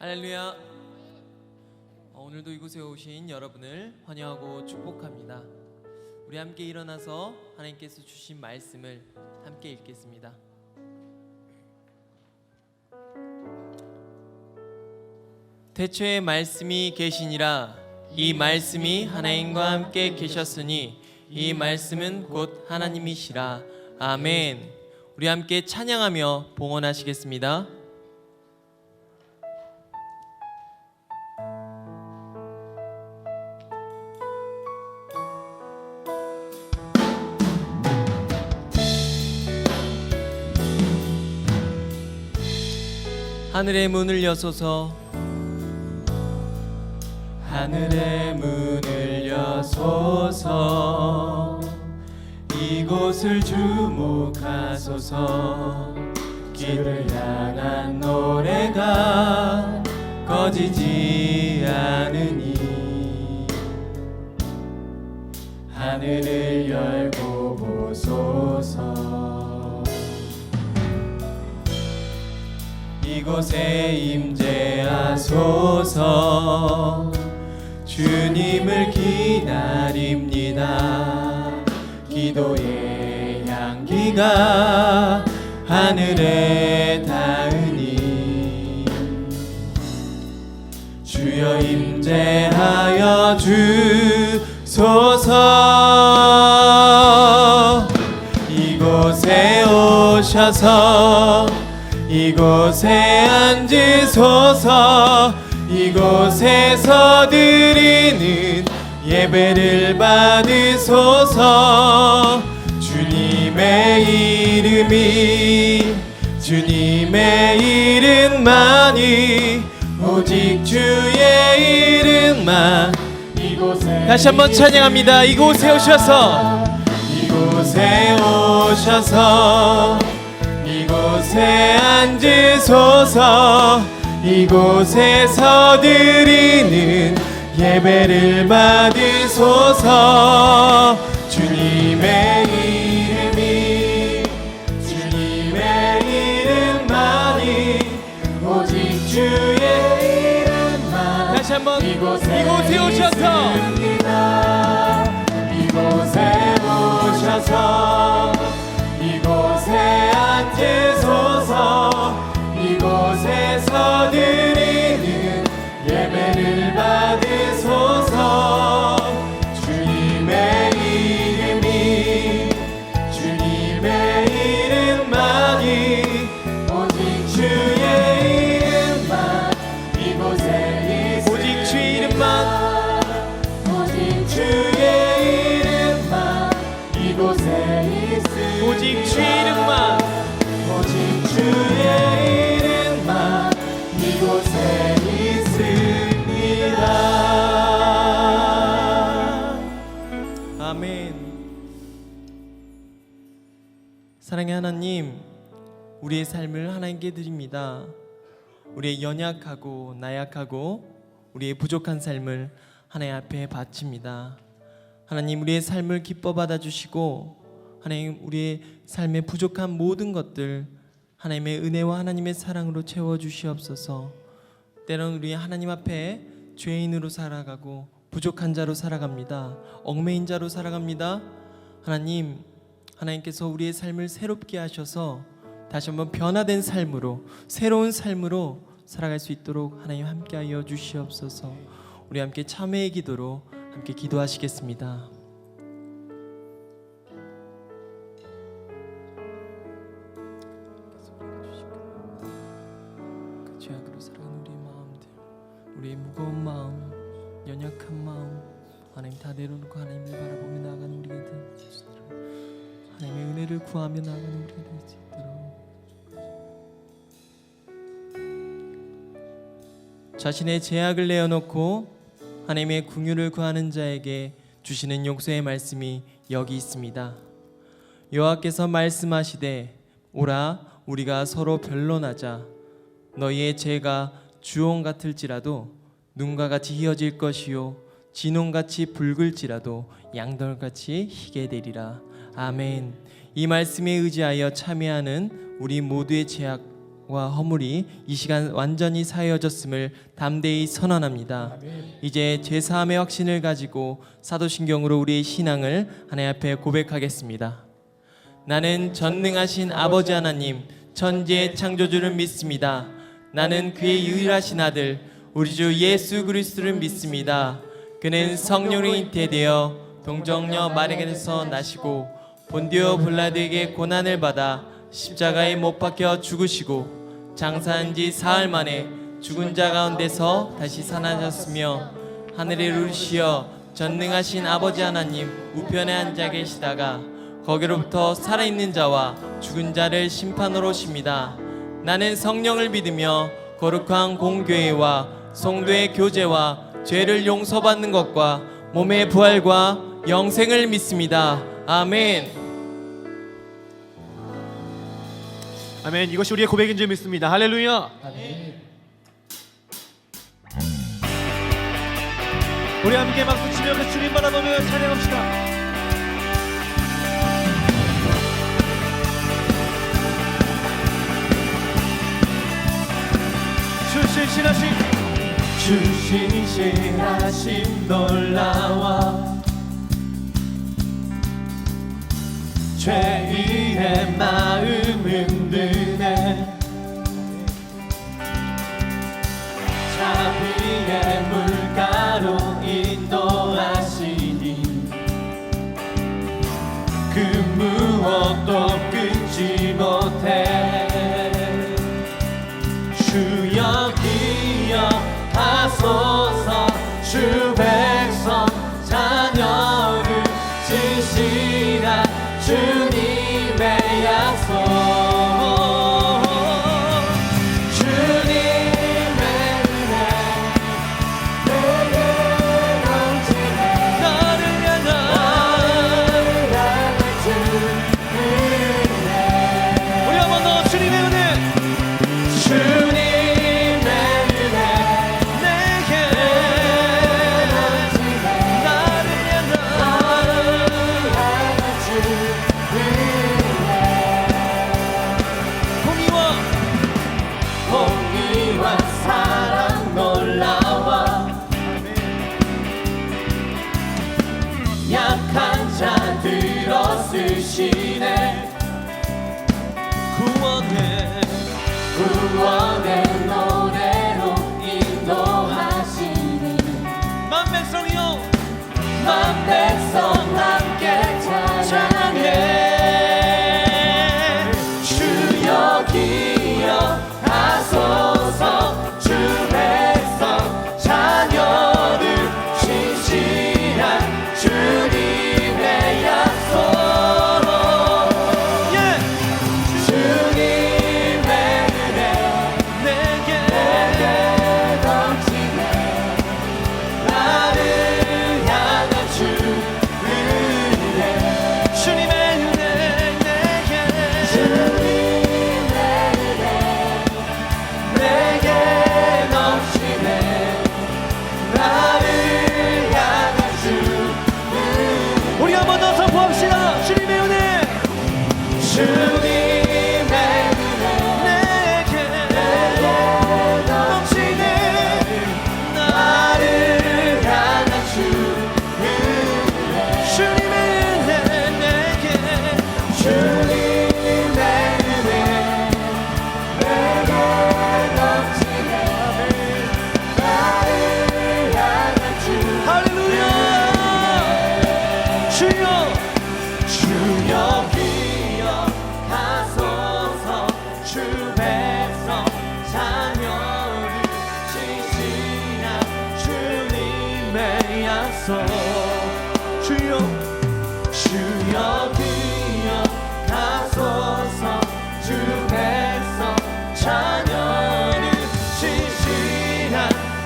할렐루야. 오늘도 이곳에 오신 여러분을 환영하고 축복합니다. 우리 함께 일어나서 하나님께서 주신 말씀을 함께 읽겠습니다. 태초에 말씀이 계시니라. 이 말씀이 하나님과 함께 계셨으니 이 말씀은 곧 하나님이시라. 아멘. 우리 함께 찬양하며 봉헌하시겠습니다. 하늘의 문을 여소서, 하늘의 문을 여소서, 이곳을 주목하소서. 길을 향한 노래가 꺼지지 않으니 하늘을 열고 보소서. 이곳에 임재하소서. 주님을 기다립니다. 기도의 향기가 하늘에 닿으니 주여 임재하여 주소서. 이곳에 오셔서 이곳에 앉으소서. 이곳에서 드리는 예배를 받으소서. 주님의 이름만이 오직 주의 이름만. 이곳에 다시 한번 찬양합니다. 이곳에 오셔서 이곳에 앉으소서. 이곳에서 드리는 예배를 받으소서. 주님의 이름만이 오직 주의 이름만. 다시 한번 이곳에 오셔서 이곳에 앉으소서. 이곳에서 드리는 예배를 받으소서. 주님의 이름만이 오직 주의 이름만. 이곳에 오직 주의 이름만. 오직 주의 이름만. 이곳에 있으니 오직 주의 이름만. 오직 주의 이름만. 이곳에 있습니다. 아멘. 사랑의 하나님, 우리의 삶을 하나님께 드립니다. 우리의 연약하고 나약하고 우리의 부족한 삶을 하나님 앞에 바칩니다. 하나님, 우리의 삶을 기뻐 받아주시고 하나님, 우리의 삶의 부족한 모든 것들 하나님의 은혜와 하나님의 사랑으로 채워주시옵소서. 때론 우리 하나님 앞에 죄인으로 살아가고 부족한 자로 살아갑니다. 얽매인 자로 살아갑니다. 하나님께서 우리의 삶을 새롭게 하셔서 다시 한번 변화된 삶으로, 새로운 삶으로 살아갈 수 있도록 하나님 함께하여 주시옵소서. 우리 함께 참회의 기도로 함께 기도하시겠습니다. 그 죄악으로 살아가는 우리의 마음들, 우리의 무거운 마음, 연약한 마음 하나님 다 내려놓고 하나님을 바라보며 나아가는 우리가 될 수 있도록, 하나님의 은혜를 구하며 나아가는 우리가 될 수 있도록, 자신의 죄악을 내어놓고 하나님의 긍휼을 구하는 자에게 주시는 용서의 말씀이 여기 있습니다. 여호와께서 말씀하시되 오라 우리가 서로 변론하자. 너희의 죄가 주홍 같을지라도 눈과 같이 희어질 것이요 진홍같이 붉을지라도 양털같이 희게 되리라. 아멘. 이 말씀에 의지하여 참여하는 우리 모두의 죄악 허물이 이 시간 완전히 사해졌음을 담대히 선언합니다. 이제 죄사함의 확신을 가지고 사도신경으로 우리의 신앙을 하나님 앞에 고백하겠습니다. 나는 전능하신 아버지 하나님 천지의 창조주를 믿습니다. 나는 그의 유일하신 아들 우리 주 예수 그리스도를 믿습니다. 그는 성령으로 잉태되어 동정녀 마리아에게서 나시고 본디오 빌라도에게 고난을 받아 십자가에 못 박혀 죽으시고 장사한 지 사흘 만에 죽은 자 가운데서 다시 살아나셨으며 하늘에 오르시어 전능하신 아버지 하나님 우편에 앉아 계시다가 거기로부터 살아있는 자와 죽은 자를 심판하러 오십니다. 나는 성령을 믿으며 거룩한 공교회와 성도의 교제와 죄를 용서받는 것과 몸의 부활과 영생을 믿습니다. 아멘. 아멘. 이것이 우리의 고백인 줄 믿습니다. 할렐루야. 아멘. 우리 함께 박수치며 그 주님 바라보며 찬양합시다. 주신실하심 놀라워 죄인의 마음 흔드네 자비의 물가로 인도하시니 그 무엇도 끊지 못해 주여 기억하소서 주 백성 자녀를 진실한 주님의 약속 주님의 은혜 내게 넘치네 나를 향한 주 은혜 우리 한 번 더 주님의 은혜 주님의 약한 자 들어쓰시네 구원의 노래로 인도하시니 만 백성 함께 찬양해 주여 기억하소서 주 백성 자녀를 진실한 주님의 약속 주님의 은혜 내게 넘치네 나를 향한 주 은혜 주님의 은혜 내게 넘치네 나를 향한 주 우리 한 번 더 선포합시다. 주님의 은혜 주님의 내게 넘치네 나를 향한 주 주님의 은혜 내게 주님의 은혜 내게 넘치네 나를 향한 주 할렐루야. 주여 주여 기억하소서 주 백성 자녀를 진실한 주님의 약속 주여 주여 기억하소서 주 백성 자녀를 진실한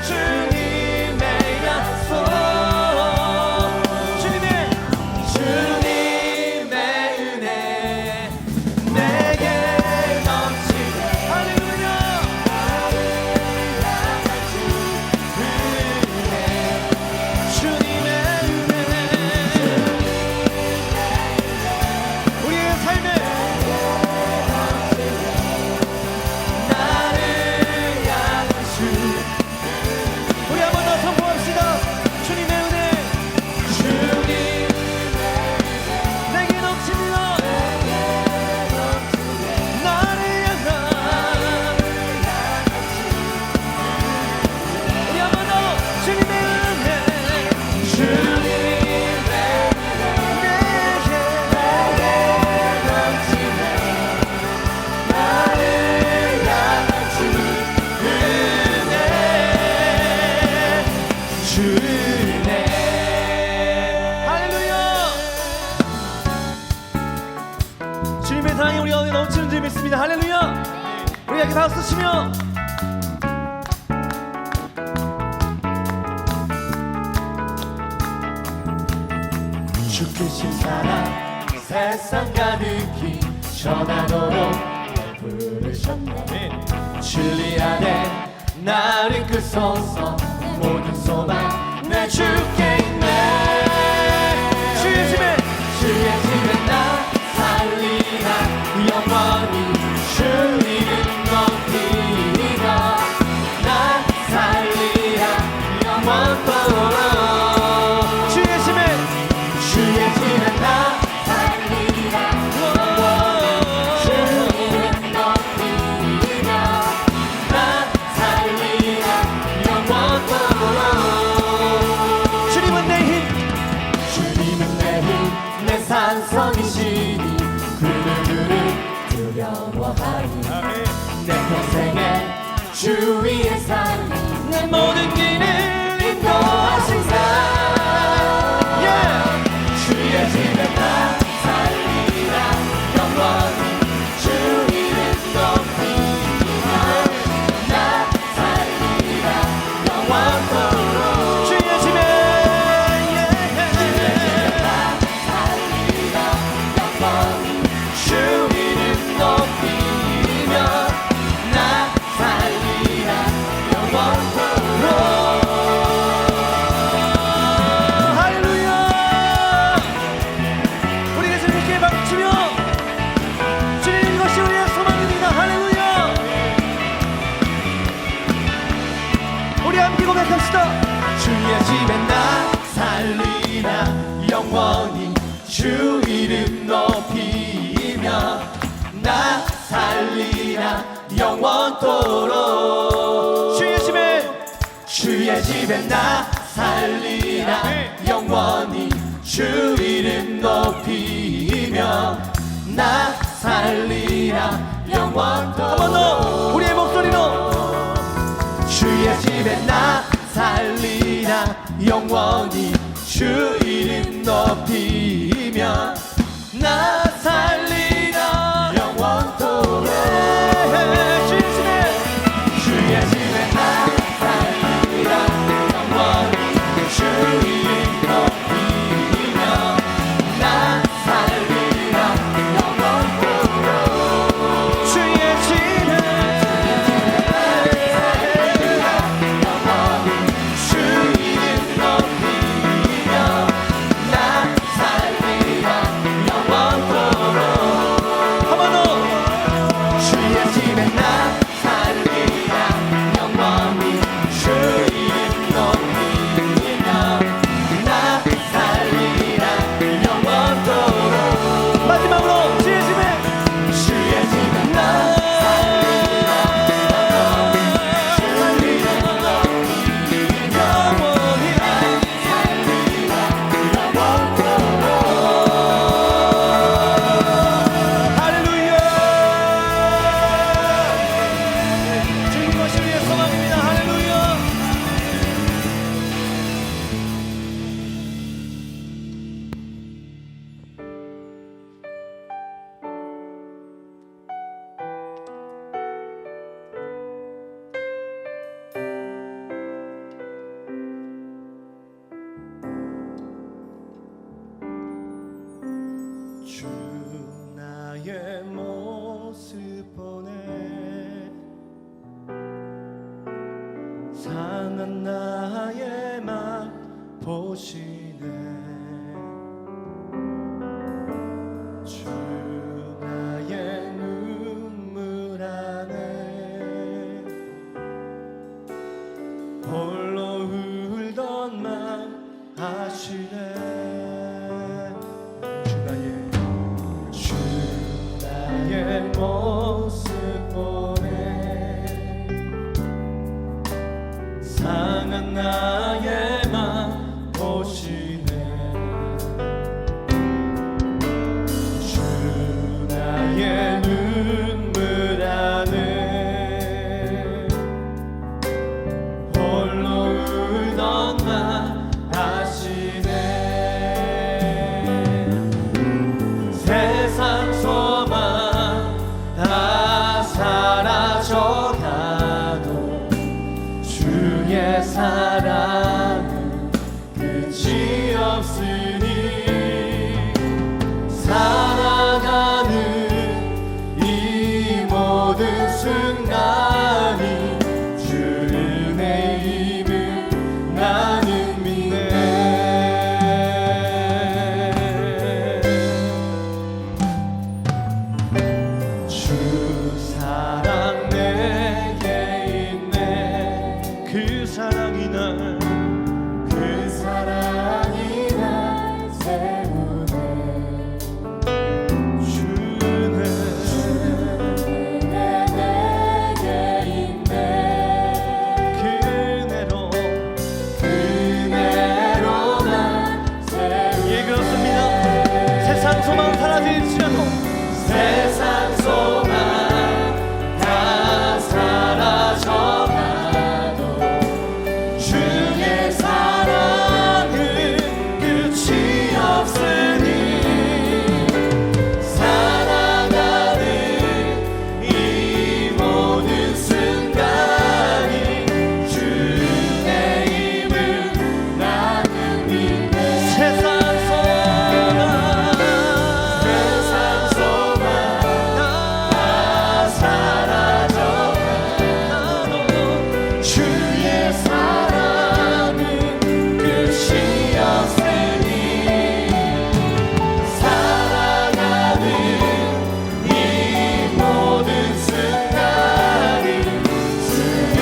주님의 약속 주님의 은혜 내게 넘치네 할렐루야. 나를 향한 주 은혜 주님의 할렐루야. 우리 여기 박수 치며 주크신 사랑 세상 가득히 전하도록 날 부르셨네. 진리 안에 나를 이끄소서. 모든 소망 내 주께 있네. 주의 집에 주의 집에 나 살리라. 영원히 주 이름 높이며 나 살리라. 영원토록 주의 집에 주의 집에 나 살리라. 주 이름 높이며 나 살리라. 영원토록 주님은 내 힘, 주님은 내 힘, 내 산성이시니 그를 두려워하리. 내 평생에 주 위에 살리. 내 모든 길을 인도하시사. 주의 집에 나 살리라. 영원히 주 이름 높이며 나 살리라. 영원토록 주의 집에 나 살리라. 영원히 주 이름 높이며 나 살리라. 영원토록 할렐루야. 우리가 주님께 박수치며 주님 이것이 우리의 소망입니다. 할렐루야. 우리 함께 고백합시다. 주의 집에 나 살리라. 영원히 주 이름 높이며 나 살리라. 영원토록 주의 집에 주의 집에 나 살리라. 영원히 주 이름 높이며 나 살리라. 한 번 더 영원토록 우리의 목소리로 주의 집에 나 살리라. 영원히 주 이름 높이며 나 살리라. 영원토록 주의 집에 주의 집에 나 살리라. 영원히 주 이름 높이며 나 살리라. 영원토록 주의 집에 주 이름 높이며 나 살리라. 영원토록 한 번 더 주의 집에 나 살리라. 영원히 주 이름 높이며 나 살리라. 영원토록 마지막으로 주의 집에 주의 집에 나 할렐루야. 주님 이것이 우리의 소망입니다. 할렐루야. 주 나의 모습 보네. 상한 나의 맘 보시네. 주 나의 눈물 안에 홀로 울던 맘 아시네. 주 나의 모습 보네. 상한 나의 맘 보시네. 모든 순간이 주 은혜임을 나는 믿네. 주 사랑 내게 있네. 그 사랑이 날 세우네. 주는 내게 있네. 그네로 날 세우네. 예, 그렇습니다. 세상 소망 사라질지라도 세상 소망 다 사라져가도 주의 사랑은 끝이 없으니 살아가는 이 모든 순간이 주의 힘을 나는 믿네. 세상 소망 다 사라져가도 주의 사랑은 끝이 없으니 살아가는 이 모든 순간이 주의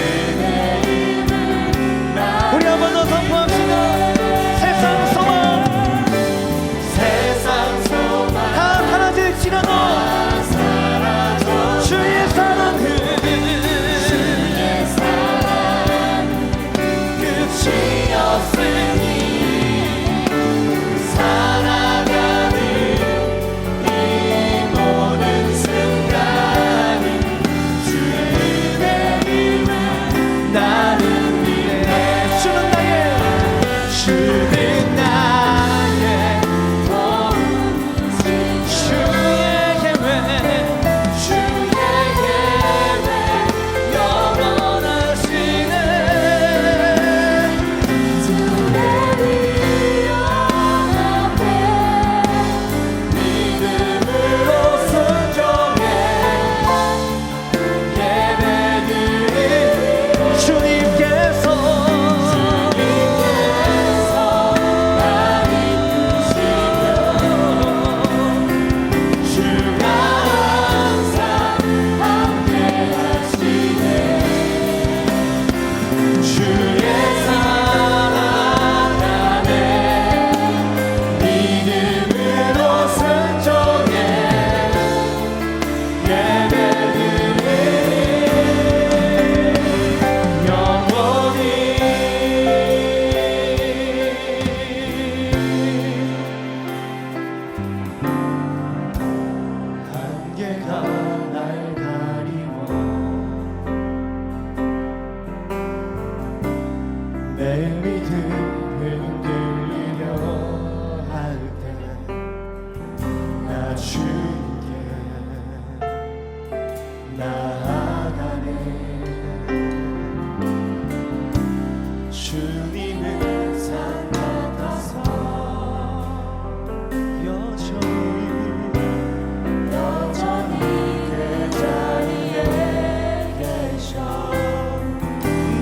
힘을 우리 한 번 더 선포합시다. 세상 소망 세상 소망 다 사라질지라도 주의 사랑은 끝이 없으니 살아가는 이 모든 순간이 주의 은혜임을 나는 믿네. 주는 나의 도움이시. 주의 계획 영원하시네. 믿음으로 순종해 예배드리니 주님께서 날 이끄시며 주가 항상 함께하시네. 주의 사랑 안에 믿음으로 순종해 예배드리니 영원히. 안개가 날 가리워 내 믿음 흔들리려 할 때 나 주님께 나아가네. 주님은 산 같아서 여전히 그 자리에 계셔.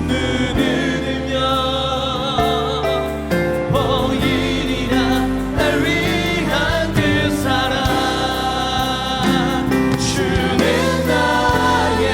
눈을 들면 보이리라 날 위한 그 사랑. 주는 나의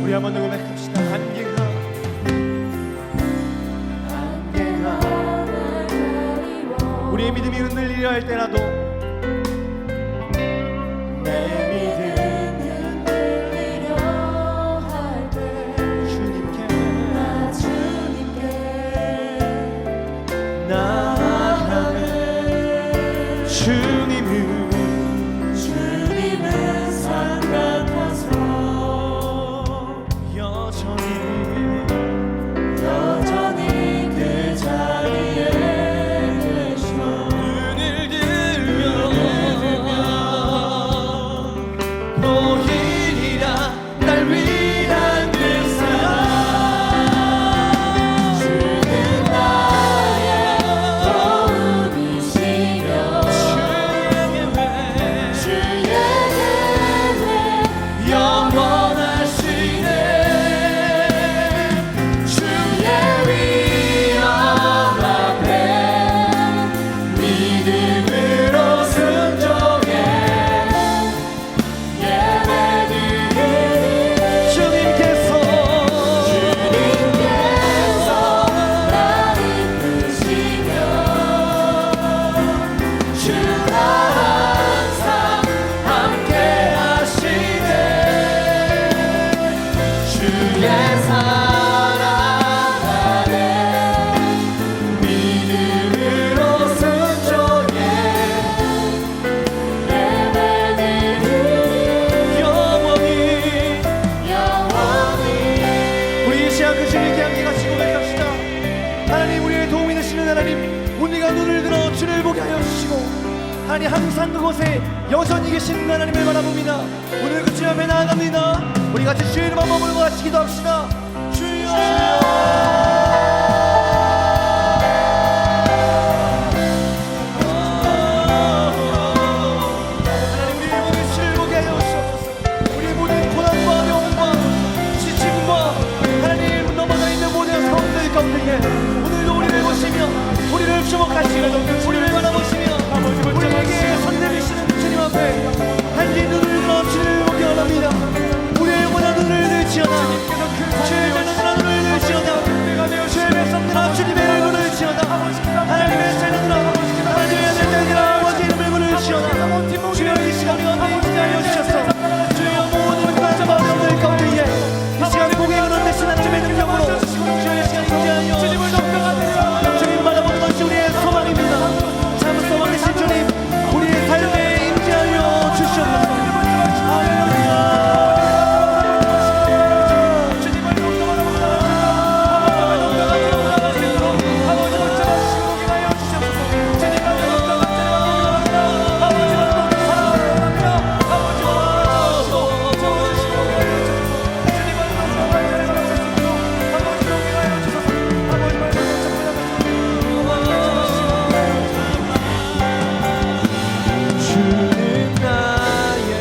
우리 한번 더 고백합시다. 안개가 우리의 믿음이 흔들리려 할 때라도 내 믿음이 흔들리려 할 때 주님께 나 주님께 나아가네. 주님은 산 같아서 여전히 그 자리에 계셔 눈을 들면 보이리라 날 위한 그 사랑. 주는 나의 도움이시며 주의 계획 영원하시네. 주의 위엄 앞에 믿음으로 순종해 예배드리니 주님께서 날 이끄시며 주와 항상 함께 하시네 주의 사랑 안에 믿음으로 순종해 예배드리니 영원히 영원히 우리 이 시간 그 주님께 함께 같이 고백합시다. 하나님, 우리의 도움이 되시는 하나님, 우리가 눈을 들어 주를 보게 하여 주시고 하나님 항상 그곳에 여전히 계시는 하나님을 바라봅니다. 오늘 그 주 앞에 나아갑니다. 우리 같이 주의 이름 한번 부르고 같이 기도합시다. 주여 하나님, 우리의 모든 주를 보게 하여 주옵소서. 우리의 모든 고난과 영과 지침과 하나님 넘어져 있는 모든 성들 가운데 오늘도 우리를 보시며 우리를 주목하시며 우리를 바라보시며 우리에게 손 내미시는 주님 앞에 한지 눈을 들어 주를 보게 원합니다. 우리의 영원한 눈을 들지어다 주의 자녀들아 눈을 들지어다 주의 백성들아 주님의 얼굴을 지어다 하나님의 자녀들아 하나님의 자녀들아 아버지 이름을 부르시어다 주여 이 시간 가운데 인자하여 주셔서 주여 모든 가정 가운데 가운데 이 시간 고개가 넘대신 하나님의 능력으로 주여 이 시간 인자하여 주님을 주님 바라보는 것이 우리의 소망입니다. 참 소망이신 주님 우리의 삶에 인자하여 주시옵소서. 할렐루야. 주는 나의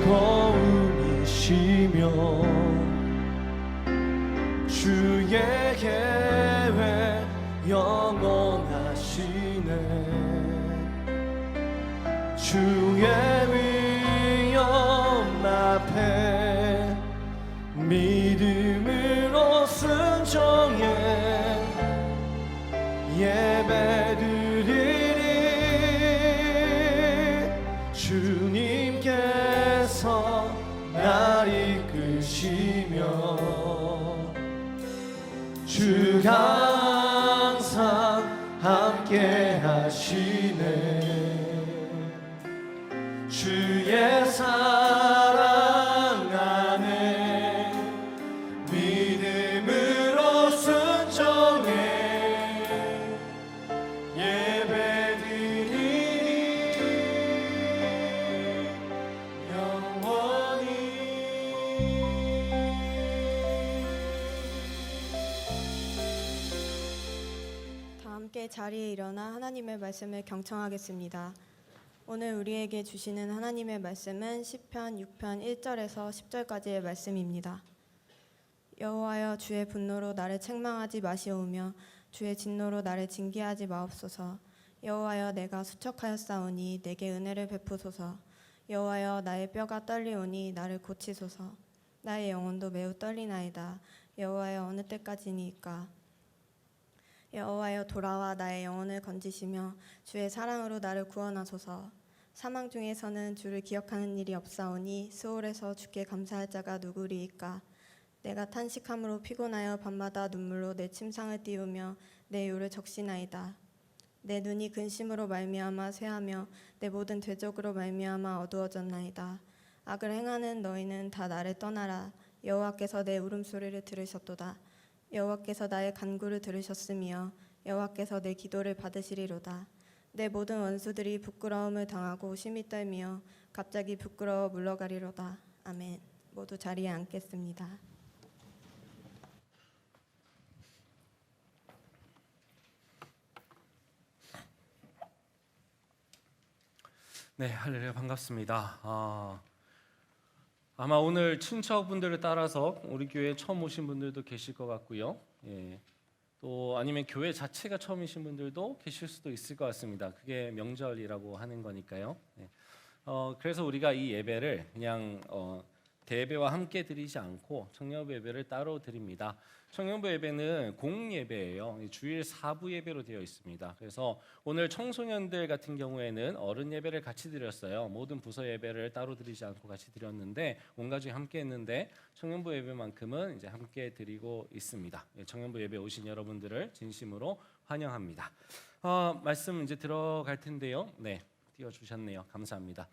도움이시며 주의 계획 영원하시네 주의 위엄 앞에 믿음으로 순종해 예배드리리 주님께서 날 이끄시며 주가 항상 함께 하시네 주의 사랑 안에 믿음으로 순종해 예배드리니 영원히. 다 함께 자리에 일어나 하나님의 말씀을 경청하겠습니다. 오늘 우리에게 주시는 하나님의 말씀은 시편 6편 1절에서 10절까지의 말씀입니다. 여호와여 주의 분노로 나를 책망하지 마시오며 주의 진노로 나를 징계하지 마옵소서. 여호와여 내가 수척하였사오니 내게 은혜를 베푸소서. 여호와여 나의 뼈가 떨리오니 나를 고치소서. 나의 영혼도 매우 떨리나이다. 여호와여 어느 때까지니까? 여호와여 돌아와 나의 영혼을 건지시며 주의 사랑으로 나를 구원하소서. 사망 중에서는 주를 기억하는 일이 없사오니 스올에서 주께 감사할 자가 누구리이까? 내가 탄식함으로 피곤하여 밤마다 눈물로 내 침상을 띄우며 내 요를 적시나이다. 내 눈이 근심으로 말미암아 쇠하며 내 모든 대적으로 말미암아 어두워졌나이다. 악을 행하는 너희는 다 나를 떠나라. 여호와께서 내 울음소리를 들으셨도다. 여호와께서 나의 간구를 들으셨으며 여호와께서 내 기도를 받으시리로다. 내 모든 원수들이 부끄러움을 당하고 심히 떨며 갑자기 부끄러워 물러가리로다. 아멘. 모두 자리에 앉겠습니다. 네, 할렐루야 반갑습니다. 아마 오늘 친척분들을 따라서 우리 교회에 처음 오신 분들도 계실 것 같고요. 예, 또 아니면 교회 자체가 처음이신 분들도 계실 수도 있을 것 같습니다. 그게 명절이라고 하는 거니까요. 예. 그래서 우리가 이 예배를 그냥 대예배와 함께 드리지 않고 청년부 예배를 따로 드립니다. 청년부 예배는 공예배예요. 주일 4부 예배로 되어 있습니다. 그래서 오늘 청소년들 같은 경우에는 어른 예배를 같이 드렸어요. 모든 부서 예배를 따로 드리지 않고 같이 드렸는데 온 가족이 함께 했는데 청년부 예배만큼은 이제 함께 드리고 있습니다. 청년부 예배 오신 여러분들을 진심으로 환영합니다. 말씀 이제 들어갈 텐데요. 네, 띄워주셨네요. 감사합니다.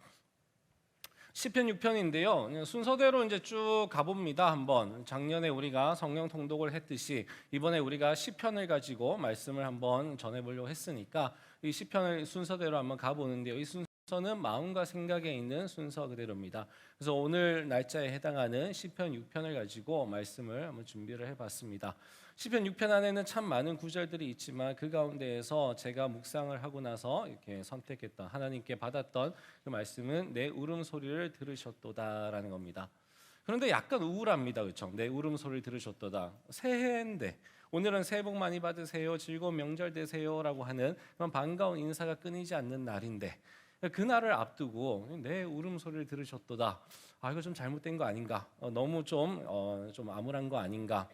시편 6편인데요. 순서대로 이제 쭉 가봅니다. 한번 작년에 우리가 성령 통독을 했듯이 이번에 우리가 시편을 가지고 말씀을 한번 전해보려고 했으니까 이 시편을 순서대로 한번 가보는데요. 이 순서는 마음과 생각에 있는 순서 그대로입니다. 그래서 오늘 날짜에 해당하는 시편 6편을 가지고 말씀을 한번 준비를 해봤습니다. 시편 6편 안에는 참 많은 구절들이 있지만 그 가운데에서 제가 묵상을 하고 나서 이렇게 선택했던 하나님께 받았던 그 말씀은 내 울음소리를 들으셨도다라는 겁니다. 그런데 약간 우울합니다. 그렇죠? 내 울음소리를 들으셨도다. 새해인데 오늘은 새해 복 많이 받으세요. 즐거운 명절 되세요라고 하는 그런 반가운 인사가 끊이지 않는 날인데 그날을 앞두고 내 울음소리를 들으셨도다. 이거 좀 잘못된 거 아닌가? 너무 좀 암울한 거 아닌가?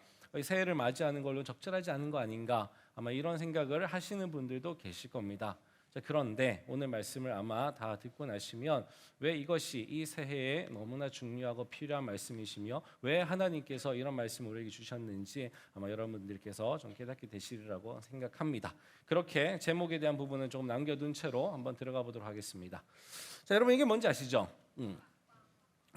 새해를 맞이하는 걸로 적절하지 않은 거 아닌가? 아마 이런 생각을 하시는 분들도 계실 겁니다. 자, 그런데 오늘 말씀을 아마 다 듣고 나시면 왜 이것이 이 새해에 너무나 중요하고 필요한 말씀이시며 왜 하나님께서 이런 말씀을 우리에게 주셨는지 아마 여러분들께서 좀 깨닫게 되시리라고 생각합니다. 그렇게 제목에 대한 부분은 조금 남겨둔 채로 한번 들어가 보도록 하겠습니다. 자, 여러분 이게 뭔지 아시죠?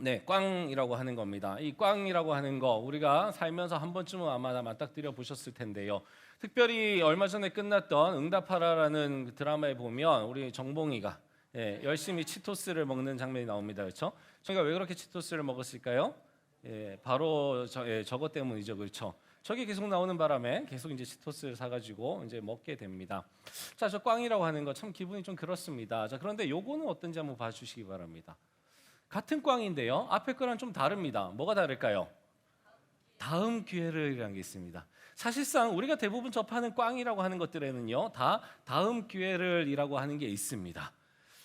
네, 꽝이라고 하는 겁니다. 이 꽝이라고 하는 거 우리가 살면서 한 번쯤은 아마 맞닥뜨려 보셨을 텐데요. 특별히 얼마 전에 끝났던 응답하라라는 드라마에 보면 우리 정봉이가 열심히 치토스를 먹는 장면이 나옵니다. 그렇죠? 저희가 왜 그렇게 치토스를 먹었을까요? 바로 저것 때문이죠. 그렇죠? 저게 계속 나오는 바람에 계속 이제 치토스를 사가지고 이제 먹게 됩니다. 자, 저 꽝이라고 하는 거 참 기분이 좀 그렇습니다. 자, 그런데 요거는 어떤지 한번 봐주시기 바랍니다. 같은 꽝인데요. 앞에 거랑 좀 다릅니다. 뭐가 다를까요? 다음 기회를이라는 게 있습니다. 사실상 우리가 대부분 접하는 꽝이라고 하는 것들에는요, 다 다음 기회를이라고 하는 게 있습니다.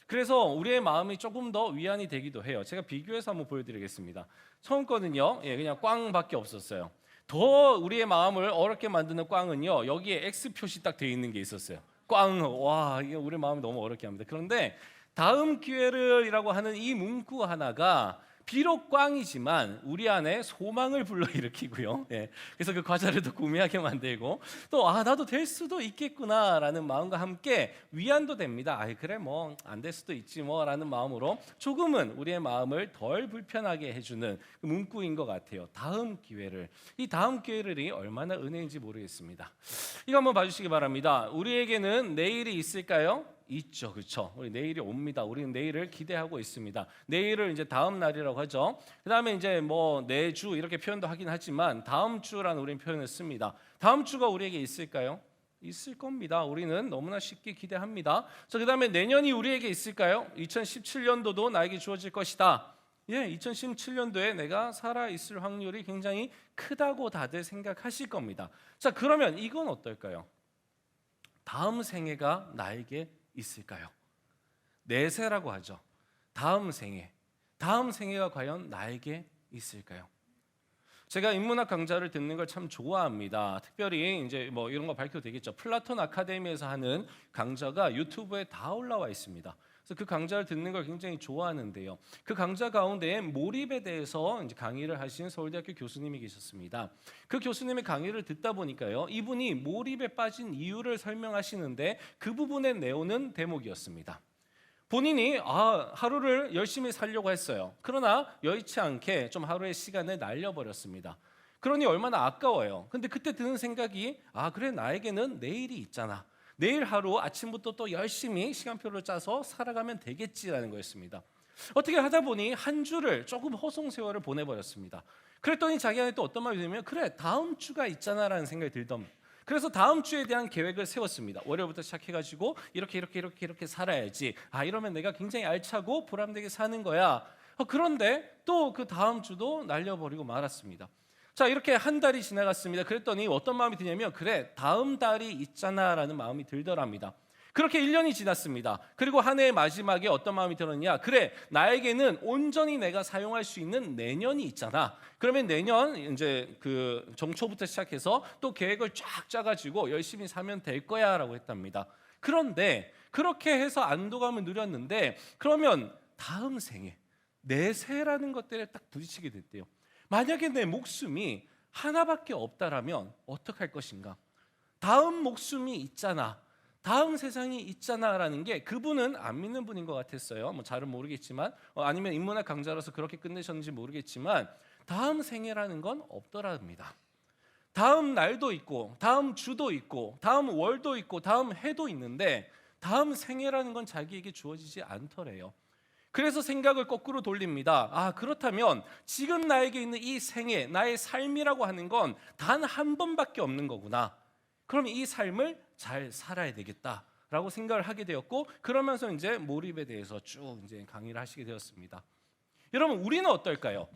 그래서 우리의 마음이 조금 더 위안이 되기도 해요. 제가 비교해서 한번 보여드리겠습니다. 처음 거는요, 그냥 꽝밖에 없었어요. 더 우리의 마음을 어렵게 만드는 꽝은요, 여기에 X 표시 딱 돼 있는 게 있었어요. 꽝, 와, 이게 우리 마음을 너무 어렵게 합니다. 그런데 다음 기회를이라고 하는 이 문구 하나가 비록 꽝이지만 우리 안에 소망을 불러일으키고요. 그래서 그 과자를 더 구매하게 만들고 또 나도 될 수도 있겠구나라는 마음과 함께 위안도 됩니다. 그래 뭐 안 될 수도 있지 뭐라는 마음으로 조금은 우리의 마음을 덜 불편하게 해주는 그 문구인 것 같아요. 다음 기회를. 이 다음 기회를이 얼마나 은혜인지 모르겠습니다. 이거 한번 봐주시기 바랍니다. 우리에게는 내일이 있을까요? 있죠, 그렇죠. 우리 내일이 옵니다. 우리는 내일을 기대하고 있습니다. 내일을 이제 다음 날이라고 하죠. 그다음에 이제 뭐 내주 이렇게 표현도 하긴 하지만 다음 주라는 우리는 표현을 씁니다. 다음 주가 우리에게 있을까요? 있을 겁니다. 우리는 너무나 쉽게 기대합니다. 자, 그다음에 내년이 우리에게 있을까요? 2017년도도 나에게 주어질 것이다. 2017년도에 내가 살아 있을 확률이 굉장히 크다고 다들 생각하실 겁니다. 자, 그러면 이건 어떨까요? 다음 생애가 나에게 있을까요? 내세라고 하죠. 다음 생애가 과연 나에게 있을까요? 제가 인문학 강좌를 듣는 걸 참 좋아합니다. 특별히 이제 뭐 이런 거 밝혀도 되겠죠. 플라톤 아카데미에서 하는 강좌가 유튜브에 다 올라와 있습니다. 그래서 그 강좌를 듣는 걸 굉장히 좋아하는데요. 그 강좌 가운데 몰입에 대해서 이제 강의를 하신 서울대학교 교수님이 계셨습니다. 그 교수님의 강의를 듣다 보니까요, 이분이 몰입에 빠진 이유를 설명하시는데 그 부분에 내오는 대목이었습니다. 본인이 하루를 열심히 살려고 했어요. 그러나 여의치 않게 좀 하루의 시간을 날려버렸습니다. 그러니 얼마나 아까워요. 근데 그때 드는 생각이 그래, 나에게는 내일이 있잖아. 내일 하루 아침부터 또 열심히 시간표를 짜서 살아가면 되겠지라는 거였습니다. 어떻게 하다 보니 한 주를 조금 허송세월을 보내버렸습니다. 그랬더니 자기 안에 또 어떤 마음이 들면 그래, 다음 주가 있잖아라는 생각이 들던, 그래서 다음 주에 대한 계획을 세웠습니다. 월요일부터 시작해가지고 이렇게 살아야지. 이러면 내가 굉장히 알차고 보람되게 사는 거야. 그런데 또 그 다음 주도 날려버리고 말았습니다. 자, 이렇게 한 달이 지나갔습니다. 그랬더니 어떤 마음이 드냐면 그래, 다음 달이 있잖아라는 마음이 들더랍니다. 그렇게 1년이 지났습니다. 그리고 한 해의 마지막에 어떤 마음이 들었냐? 그래, 나에게는 온전히 내가 사용할 수 있는 내년이 있잖아. 그러면 내년 이제 그 정초부터 시작해서 또 계획을 쫙 짜가지고 열심히 사면 될 거야라고 했답니다. 그런데 그렇게 해서 안도감을 누렸는데 그러면 다음 생에 내세라는 것들에 딱 부딪히게 됐대요. 만약에 내 목숨이 하나밖에 없다라면 어떡할 것인가? 다음 목숨이 있잖아. 다음 세상이 있잖아라는 게 그분은 안 믿는 분인 것 같았어요. 뭐 잘은 모르겠지만 아니면 인문학 강좌로서 그렇게 끝내셨는지 모르겠지만 다음 생애라는 건 없더랍니다. 다음 날도 있고 다음 주도 있고 다음 월도 있고 다음 해도 있는데 다음 생애라는 건 자기에게 주어지지 않더래요. 그래서 생각을 거꾸로 돌립니다. 그렇다면 지금 나에게 있는 이 생애, 나의 삶이라고 하는 건 단 한 번밖에 없는 거구나. 그럼 이 삶을 잘 살아야 되겠다라고 생각을 하게 되었고, 그러면서 이제 몰입에 대해서 쭉 이제 강의를 하시게 되었습니다. 여러분, 우리는 어떨까요?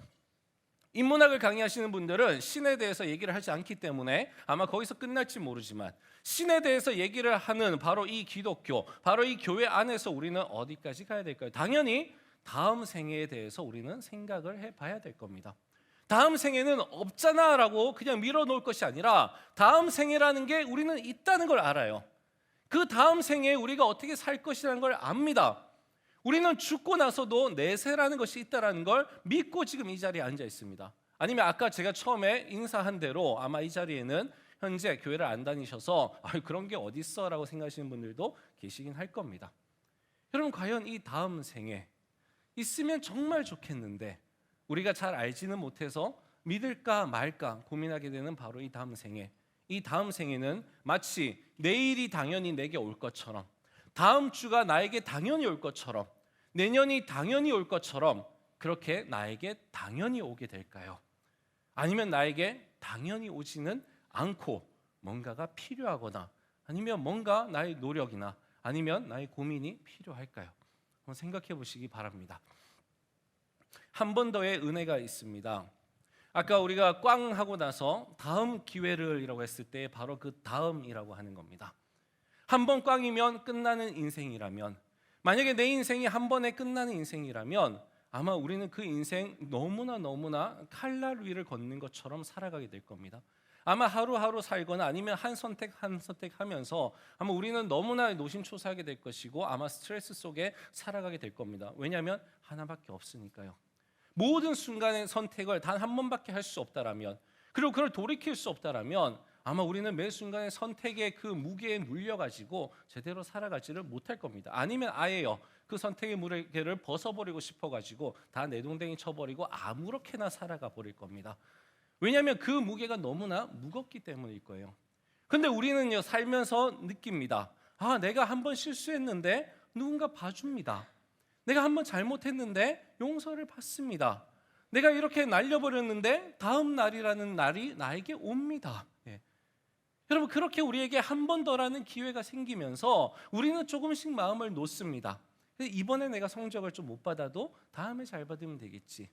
인문학을 강의하시는 분들은 신에 대해서 얘기를 하지 않기 때문에 아마 거기서 끝날지 모르지만 신에 대해서 얘기를 하는 바로 이 기독교, 바로 이 교회 안에서 우리는 어디까지 가야 될까요? 당연히 다음 생애에 대해서 우리는 생각을 해봐야 될 겁니다. 다음 생에는 없잖아라고 그냥 밀어놓을 것이 아니라 다음 생에라는 게 우리는 있다는 걸 알아요. 그 다음 생에 우리가 어떻게 살 것이라는 걸 압니다. 우리는 죽고 나서도 내세라는 것이 있다는 걸 믿고 지금 이 자리에 앉아 있습니다. 아니면 아까 제가 처음에 인사한 대로 아마 이 자리에는 현재 교회를 안 다니셔서 그런 게 어디 있어라고 생각하시는 분들도 계시긴 할 겁니다. 여러분, 과연 이 다음 생에 있으면 정말 좋겠는데 우리가 잘 알지는 못해서 믿을까 말까 고민하게 되는 바로 이 다음 생에. 이 다음 생에는 마치 내일이 당연히 내게 올 것처럼, 다음 주가 나에게 당연히 올 것처럼, 내년이 당연히 올 것처럼 그렇게 나에게 당연히 오게 될까요? 아니면 나에게 당연히 오지는 않고 뭔가가 필요하거나 아니면 뭔가 나의 노력이나 아니면 나의 고민이 필요할까요? 한번 생각해 보시기 바랍니다. 한 번 더의 은혜가 있습니다. 아까 우리가 꽝 하고 나서 다음 기회를이라고 했을 때 바로 그 다음이라고 하는 겁니다. 한 번 꽝이면 끝나는 인생이라면, 만약에 내 인생이 한 번에 끝나는 인생이라면 아마 우리는 그 인생 너무나 칼날 위를 걷는 것처럼 살아가게 될 겁니다. 아마 하루하루 살거나 아니면 한 선택 하면서 아마 우리는 너무나 노심초사하게 될 것이고 아마 스트레스 속에 살아가게 될 겁니다. 왜냐하면 하나밖에 없으니까요. 모든 순간의 선택을 단 한 번밖에 할 수 없다라면, 그리고 그걸 돌이킬 수 없다라면 아마 우리는 매 순간의 선택의 그 무게에 물려가지고 제대로 살아가지를 못할 겁니다. 아니면 아예요, 그 선택의 무게를 벗어버리고 싶어가지고 다 내동댕이 쳐버리고 아무렇게나 살아가 버릴 겁니다. 왜냐하면 그 무게가 너무나 무겁기 때문일 거예요. 근데 우리는요, 살면서 느낍니다. 내가 한 번 실수했는데 누군가 봐줍니다. 내가 한 번 잘못했는데 용서를 받습니다. 내가 이렇게 날려버렸는데 다음 날이라는 날이 나에게 옵니다. 여러분, 그렇게 우리에게 한 번 더라는 기회가 생기면서 우리는 조금씩 마음을 놓습니다. 이번에 내가 성적을 좀 못 받아도 다음에 잘 받으면 되겠지.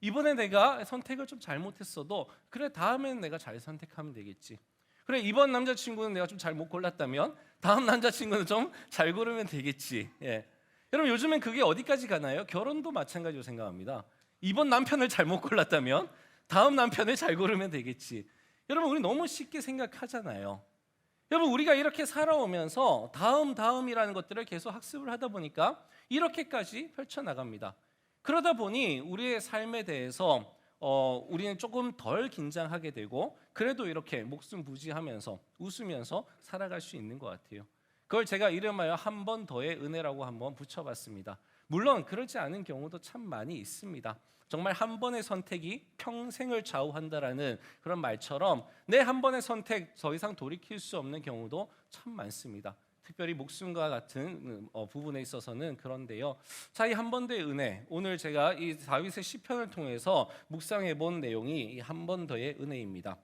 이번에 내가 선택을 좀 잘못했어도 그래, 다음에는 내가 잘 선택하면 되겠지. 그래, 이번 남자친구는 내가 좀 잘 못 골랐다면 다음 남자친구는 좀 잘 고르면 되겠지. 여러분, 요즘엔 그게 어디까지 가나요? 결혼도 마찬가지로 생각합니다. 이번 남편을 잘못 골랐다면 다음 남편을 잘 고르면 되겠지. 여러분 우리 너무 쉽게 생각하잖아요. 여러분 우리가 이렇게 살아오면서 다음이라는 것들을 계속 학습을 하다 보니까 이렇게까지 펼쳐나갑니다. 그러다 보니 우리의 삶에 대해서 우리는 조금 덜 긴장하게 되고 그래도 이렇게 목숨 부지하면서 웃으면서 살아갈 수 있는 것 같아요. 그걸 제가 이름하여 한 번 더의 은혜라고 한번 붙여봤습니다. 물론 그렇지 않은 경우도 참 많이 있습니다. 정말 한 번의 선택이 평생을 좌우한다라는 그런 말처럼 내 한 번의 선택 더 이상 돌이킬 수 없는 경우도 참 많습니다. 특별히 목숨과 같은 부분에 있어서는 그런데요. 자, 이 한 번 더의 은혜, 오늘 제가 이 다윗의 시편을 통해서 묵상해 본 내용이 이 한 번 더의 은혜입니다.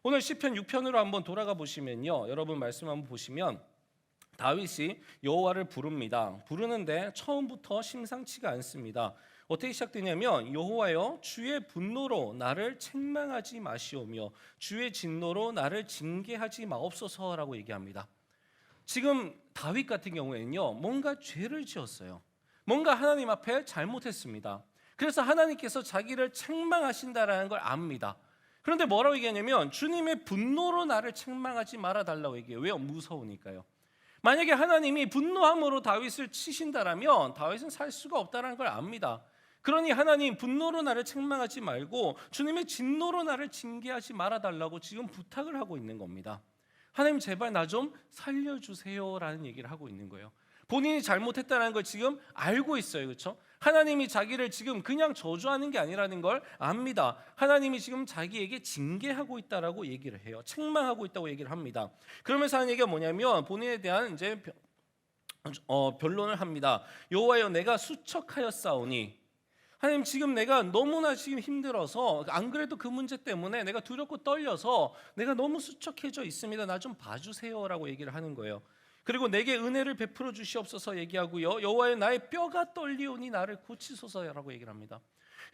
오늘 시편 6편으로 한번 돌아가 보시면요, 여러분 말씀 한번 보시면 다윗이 여호와를 부릅니다. 부르는데 처음부터 심상치가 않습니다. 어떻게 시작되냐면 여호와여 주의 분노로 나를 책망하지 마시오며 주의 진노로 나를 징계하지 마옵소서라고 얘기합니다. 지금 다윗 같은 경우에는요, 뭔가 죄를 지었어요. 뭔가 하나님 앞에 잘못했습니다. 그래서 하나님께서 자기를 책망하신다라는 걸 압니다. 그런데 뭐라고 얘기하냐면 주님의 분노로 나를 책망하지 말아달라고 얘기해요. 왜요? 무서우니까요. 만약에 하나님이 분노함으로 다윗을 치신다라면 다윗은 살 수가 없다는 걸 압니다. 그러니 하나님 분노로 나를 책망하지 말고 주님의 진노로 나를 징계하지 말아달라고 지금 부탁을 하고 있는 겁니다. 하나님 제발 나 좀 살려주세요라는 얘기를 하고 있는 거예요. 본인이 잘못했다는 걸 지금 알고 있어요. 그렇죠? 하나님이 자기를 지금 그냥 저주하는 게 아니라는 걸 압니다. 하나님이 지금 자기에게 징계하고 있다라고 얘기를 해요. 책망하고 있다고 얘기를 합니다. 그러면서 하는 얘기가 뭐냐면 본인에 대한 이제 변론을 합니다. 여호와여 내가 수척하였사오니, 하나님 지금 내가 너무나 지금 힘들어서, 안 그래도 그 문제 때문에 내가 두렵고 떨려서 내가 너무 수척해져 있습니다. 나 좀 봐주세요라고 얘기를 하는 거예요. 그리고 내게 은혜를 베풀어 주시옵소서 얘기하고요. 여호와여 나의 뼈가 떨리오니 나를 고치소서라고 얘기를 합니다.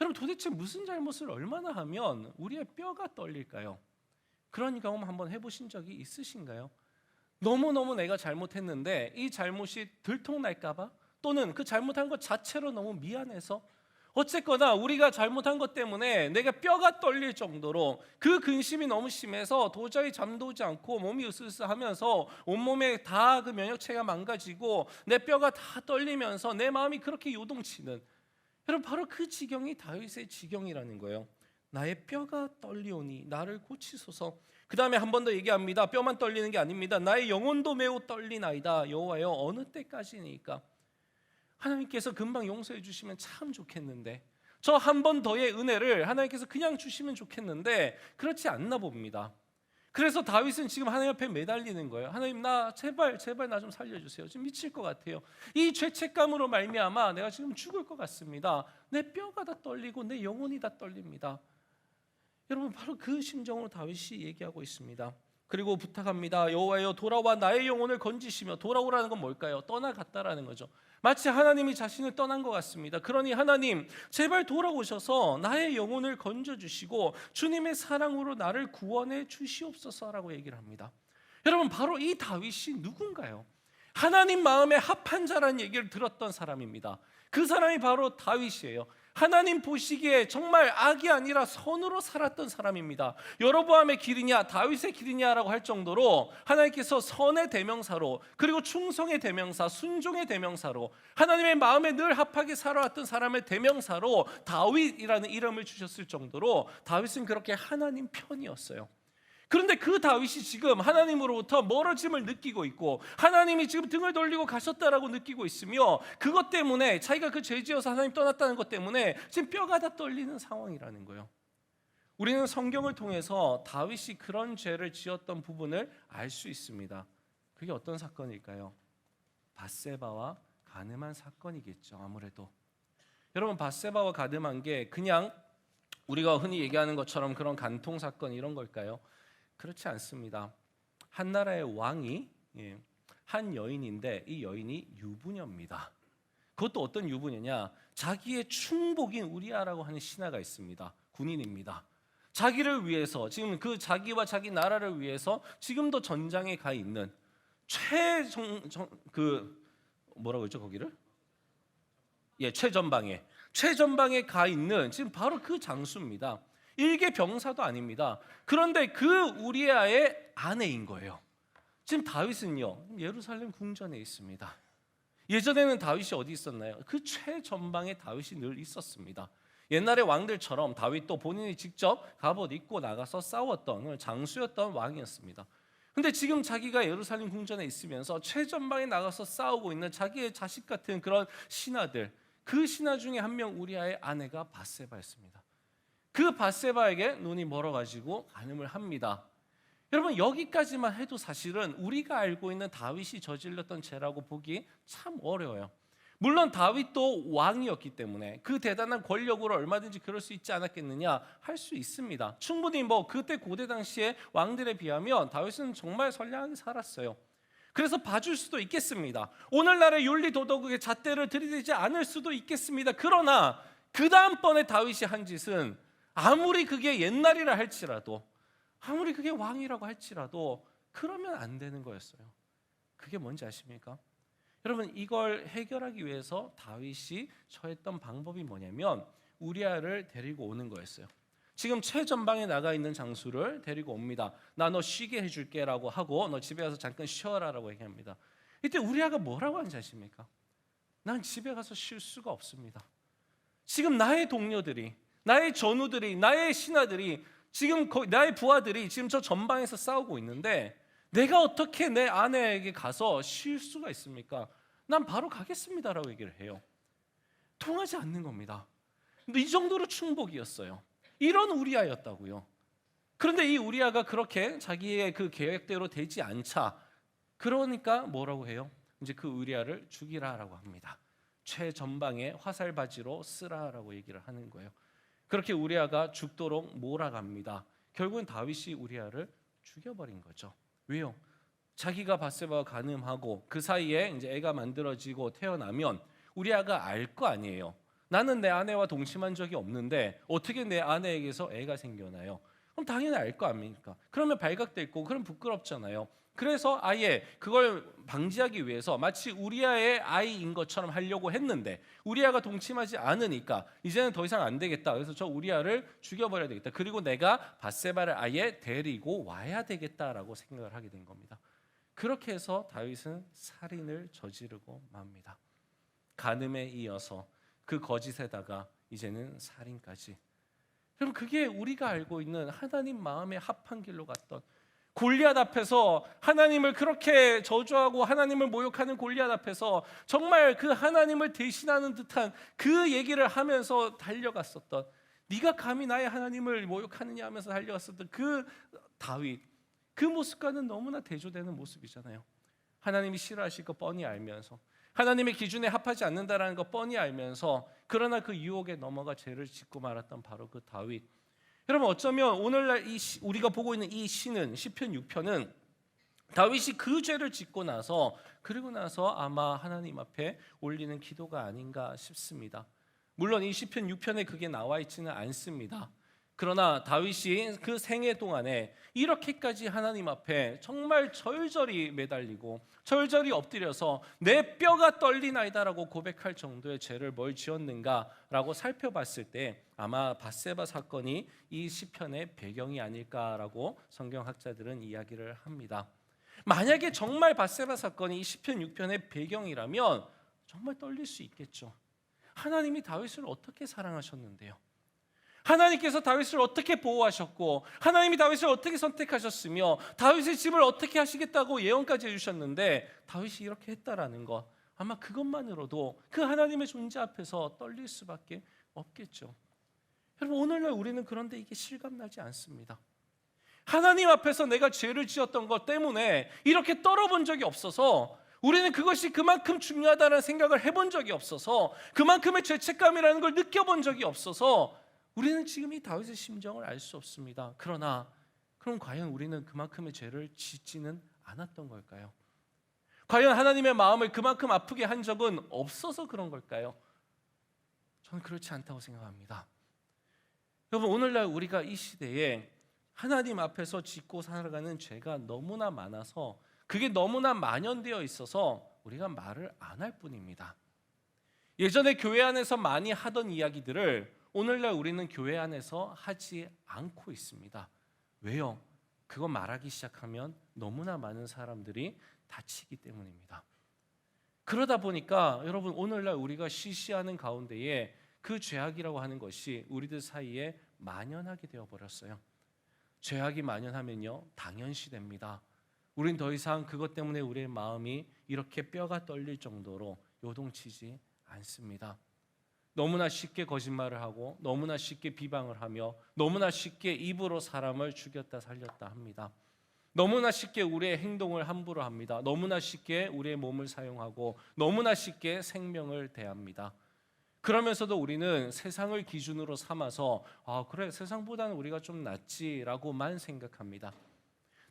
여러분 도대체 무슨 잘못을 얼마나 하면 우리의 뼈가 떨릴까요? 그런 경험 한번 해보신 적이 있으신가요? 너무너무 내가 잘못했는데 이 잘못이 들통날까 봐, 또는 그 잘못한 것 자체로 너무 미안해서, 어쨌거나 우리가 잘못한 것 때문에 내가 뼈가 떨릴 정도로 그 근심이 너무 심해서 도저히 잠도 오지 않고 몸이 으스스하면서 온몸에 다 그 면역체가 망가지고 내 뼈가 다 떨리면서 내 마음이 그렇게 요동치는, 여러분 바로 그 지경이 다윗의 지경이라는 거예요. 나의 뼈가 떨리오니 나를 고치소서. 그 다음에 한 번 더 얘기합니다. 뼈만 떨리는 게 아닙니다. 나의 영혼도 매우 떨리나이다. 여호와여 어느 때까지니까. 하나님께서 금방 용서해 주시면 참 좋겠는데, 저 한 번 더의 은혜를 하나님께서 그냥 주시면 좋겠는데 그렇지 않나 봅니다. 그래서 다윗은 지금 하나님 앞에 매달리는 거예요. 하나님 나 제발 나 좀 살려주세요. 지금 미칠 것 같아요. 이 죄책감으로 말미암아 내가 지금 죽을 것 같습니다. 내 뼈가 다 떨리고 내 영혼이 다 떨립니다. 여러분 바로 그 심정으로 다윗이 얘기하고 있습니다. 그리고 부탁합니다. 여호와여 돌아와 나의 영혼을 건지시며, 돌아오라는 건 뭘까요? 떠나갔다라는 거죠. 마치 하나님이 자신을 떠난 것 같습니다. 그러니 하나님 제발 돌아오셔서 나의 영혼을 건져주시고 주님의 사랑으로 나를 구원해 주시옵소서라고 얘기를 합니다. 여러분 바로 이 다윗이 누군가요? 하나님 마음에 합한 자라는 얘기를 들었던 사람입니다. 그 사람이 바로 다윗이에요. 하나님 보시기에 정말 악이 아니라 선으로 살았던 사람입니다. 여로보암의 길이냐 다윗의 길이냐라고 할 정도로 하나님께서 선의 대명사로, 그리고 충성의 대명사, 순종의 대명사로, 하나님의 마음에 늘 합하게 살아왔던 사람의 대명사로 다윗이라는 이름을 주셨을 정도로 다윗은 그렇게 하나님 편이었어요. 그런데 그 다윗이 지금 하나님으로부터 멀어짐을 느끼고 있고 하나님이 지금 등을 돌리고 가셨다라고 느끼고 있으며, 그것 때문에 자기가 그 죄지어서 하나님 떠났다는 것 때문에 지금 뼈가 다 떨리는 상황이라는 거예요. 우리는 성경을 통해서 다윗이 그런 죄를 지었던 부분을 알 수 있습니다. 그게 어떤 사건일까요? 밧세바와 가늠한 사건이겠죠. 아무래도 여러분 바세바와 가늠한 게 그냥 우리가 흔히 얘기하는 것처럼 그런 간통 사건 이런 걸까요? 그렇지 않습니다. 한 나라의 왕이 한 여인인데 이 여인이 유부녀입니다. 그것도 어떤 유부녀냐? 자기의 충복인 우리아라고 하는 신하가 있습니다. 군인입니다. 자기를 위해서 지금 그 자기와 자기 나라를 위해서 지금도 전장에 가 있는 뭐라고 했죠 거기를? 최전방에 가 있는 지금 바로 그 장수입니다. 일개 병사도 아닙니다. 그런데 그 우리아의 아내인 거예요. 지금 다윗은요, 예루살렘 궁전에 있습니다. 예전에는 다윗이 어디 있었나요? 그 최전방에 다윗이 늘 있었습니다. 옛날의 왕들처럼 다윗도 본인이 직접 갑옷 입고 나가서 싸웠던 장수였던 왕이었습니다. 근데 지금 자기가 예루살렘 궁전에 있으면서 최전방에 나가서 싸우고 있는 자기의 자식 같은 그런 신하들, 그 신하 중에 한 명 우리아의 아내가 밧세바였습니다. 그 밧세바에게 눈이 멀어가지고 간음을 합니다. 여러분, 여기까지만 해도 사실은 우리가 알고 있는 다윗이 저질렀던 죄라고 보기 참 어려워요. 물론 다윗도 왕이었기 때문에 그 대단한 권력으로 얼마든지 그럴 수 있지 않았겠느냐 할 수 있습니다. 충분히 그때 고대 당시에 왕들에 비하면 다윗은 정말 선량하게 살았어요. 그래서 봐줄 수도 있겠습니다. 오늘날의 윤리 도덕의 잣대를 들이대지 않을 수도 있겠습니다. 그러나 그 다음번에 다윗이 한 짓은 아무리 그게 옛날이라 할지라도, 아무리 그게 왕이라고 할지라도 그러면 안 되는 거였어요. 그게 뭔지 아십니까? 여러분, 이걸 해결하기 위해서 다윗이 처했던 방법이 뭐냐면 우리아를 데리고 오는 거였어요. 지금 최전방에 나가 있는 장수를 데리고 옵니다. 나 너 쉬게 해줄게 라고 하고 너 집에 가서 잠깐 쉬어라 라고 얘기합니다. 이때 우리아가 뭐라고 하는지 아십니까? 난 집에 가서 쉴 수가 없습니다. 지금 나의 동료들이, 나의 전우들이, 나의 신하들이, 지금 나의 부하들이 지금 저 전방에서 싸우고 있는데 내가 어떻게 내 아내에게 가서 쉴 수가 있습니까? 난 바로 가겠습니다라고 얘기를 해요. 통하지 않는 겁니다. 근데 이 정도로 충복이었어요. 이런 우리아였다고요. 그런데 이 우리아가 그렇게 자기의 그 계획대로 되지 않자, 그러니까 뭐라고 해요? 이제 그 우리아를 죽이라라고 합니다. 최전방에 화살바지로 쓰라라고 얘기를 하는 거예요. 그렇게 우리아가 죽도록 몰아갑니다. 결국은 다윗이 우리아를 죽여버린 거죠. 왜요? 자기가 밧세바와 간음하고 그 사이에 이제 애가 만들어지고 태어나면 우리아가 알 거 아니에요. 나는 내 아내와 동침한 적이 없는데 어떻게 내 아내에게서 애가 생겨나요? 그럼 당연히 알 거 아닙니까? 그러면 발각될 거고, 그럼 부끄럽잖아요. 그래서 아예 그걸 방지하기 위해서 마치 우리아의 아이인 것처럼 하려고 했는데 우리아가 동침하지 않으니까 이제는 더 이상 안 되겠다. 그래서 저 우리아를 죽여버려야 되겠다. 그리고 내가 밧세바를 아예 데리고 와야 되겠다라고 생각을 하게 된 겁니다. 그렇게 해서 다윗은 살인을 저지르고 맙니다. 간음에 이어서 그 거짓에다가 이제는 살인까지. 여러분, 그게 우리가 알고 있는 하나님 마음에 합한 길로 갔던, 골리앗 앞에서 하나님을 그렇게 저주하고 하나님을 모욕하는 골리앗 앞에서 정말 그 하나님을 대신하는 듯한 그 얘기를 하면서 달려갔었던, 네가 감히 나의 하나님을 모욕하느냐 하면서 달려갔었던 그 다윗, 그 모습과는 너무나 대조되는 모습이잖아요. 하나님이 싫어하실 거 뻔히 알면서, 하나님의 기준에 합하지 않는다라는 거 뻔히 알면서, 그러나 그 유혹에 넘어가 죄를 짓고 말았던 바로 그 다윗. 여러분, 어쩌면 오늘날 우리가 보고 있는 이 시는, 시편 6편은 다윗이 그 죄를 짓고 나서, 그리고 나서 아마 하나님 앞에 올리는 기도가 아닌가 싶습니다. 물론 이 시편 6편에 그게 나와 있지는 않습니다. 그러나 다윗이 그 생애 동안에 이렇게까지 하나님 앞에 정말 절절히 매달리고 절절히 엎드려서 내 뼈가 떨리나이다라고 고백할 정도의 죄를 뭘 지었는가라고 살펴봤을 때 아마 밧세바 사건이 이 시편의 배경이 아닐까라고 성경학자들은 이야기를 합니다. 만약에 정말 밧세바 사건이 이 시편 6편의 배경이라면 정말 떨릴 수 있겠죠. 하나님이 다윗을 어떻게 사랑하셨는데요? 하나님께서 다윗을 어떻게 보호하셨고 하나님이 다윗을 어떻게 선택하셨으며 다윗의 집을 어떻게 하시겠다고 예언까지 해주셨는데 다윗이 이렇게 했다라는 것, 아마 그것만으로도 그 하나님의 존재 앞에서 떨릴 수밖에 없겠죠. 여러분, 오늘날 우리는 그런데 이게 실감나지 않습니다. 하나님 앞에서 내가 죄를 지었던 것 때문에 이렇게 떨어본 적이 없어서, 우리는 그것이 그만큼 중요하다는 생각을 해본 적이 없어서, 그만큼의 죄책감이라는 걸 느껴본 적이 없어서 우리는 지금 이 다윗의 심정을 알 수 없습니다. 그러나 그럼 과연 우리는 그만큼의 죄를 짓지는 않았던 걸까요? 과연 하나님의 마음을 그만큼 아프게 한 적은 없어서 그런 걸까요? 저는 그렇지 않다고 생각합니다. 여러분, 오늘날 우리가 이 시대에 하나님 앞에서 짓고 살아가는 죄가 너무나 많아서, 그게 너무나 만연되어 있어서 우리가 말을 안 할 뿐입니다. 예전에 교회 안에서 많이 하던 이야기들을 오늘날 우리는 교회 안에서 하지 않고 있습니다. 왜요? 그거 말하기 시작하면 너무나 많은 사람들이 다치기 때문입니다. 그러다 보니까 여러분 오늘날 우리가 시시하는 가운데에 그 죄악이라고 하는 것이 우리들 사이에 만연하게 되어버렸어요. 죄악이 만연하면요 당연시됩니다. 우린 더 이상 그것 때문에 우리의 마음이 이렇게 뼈가 떨릴 정도로 요동치지 않습니다. 너무나 쉽게 거짓말을 하고 너무나 쉽게 비방을 하며 너무나 쉽게 입으로 사람을 죽였다 살렸다 합니다. 너무나 쉽게 우리의 행동을 함부로 합니다. 너무나 쉽게 우리의 몸을 사용하고 너무나 쉽게 생명을 대합니다. 그러면서도 우리는 세상을 기준으로 삼아서 그래 세상보다는 우리가 좀 낫지라고만 생각합니다.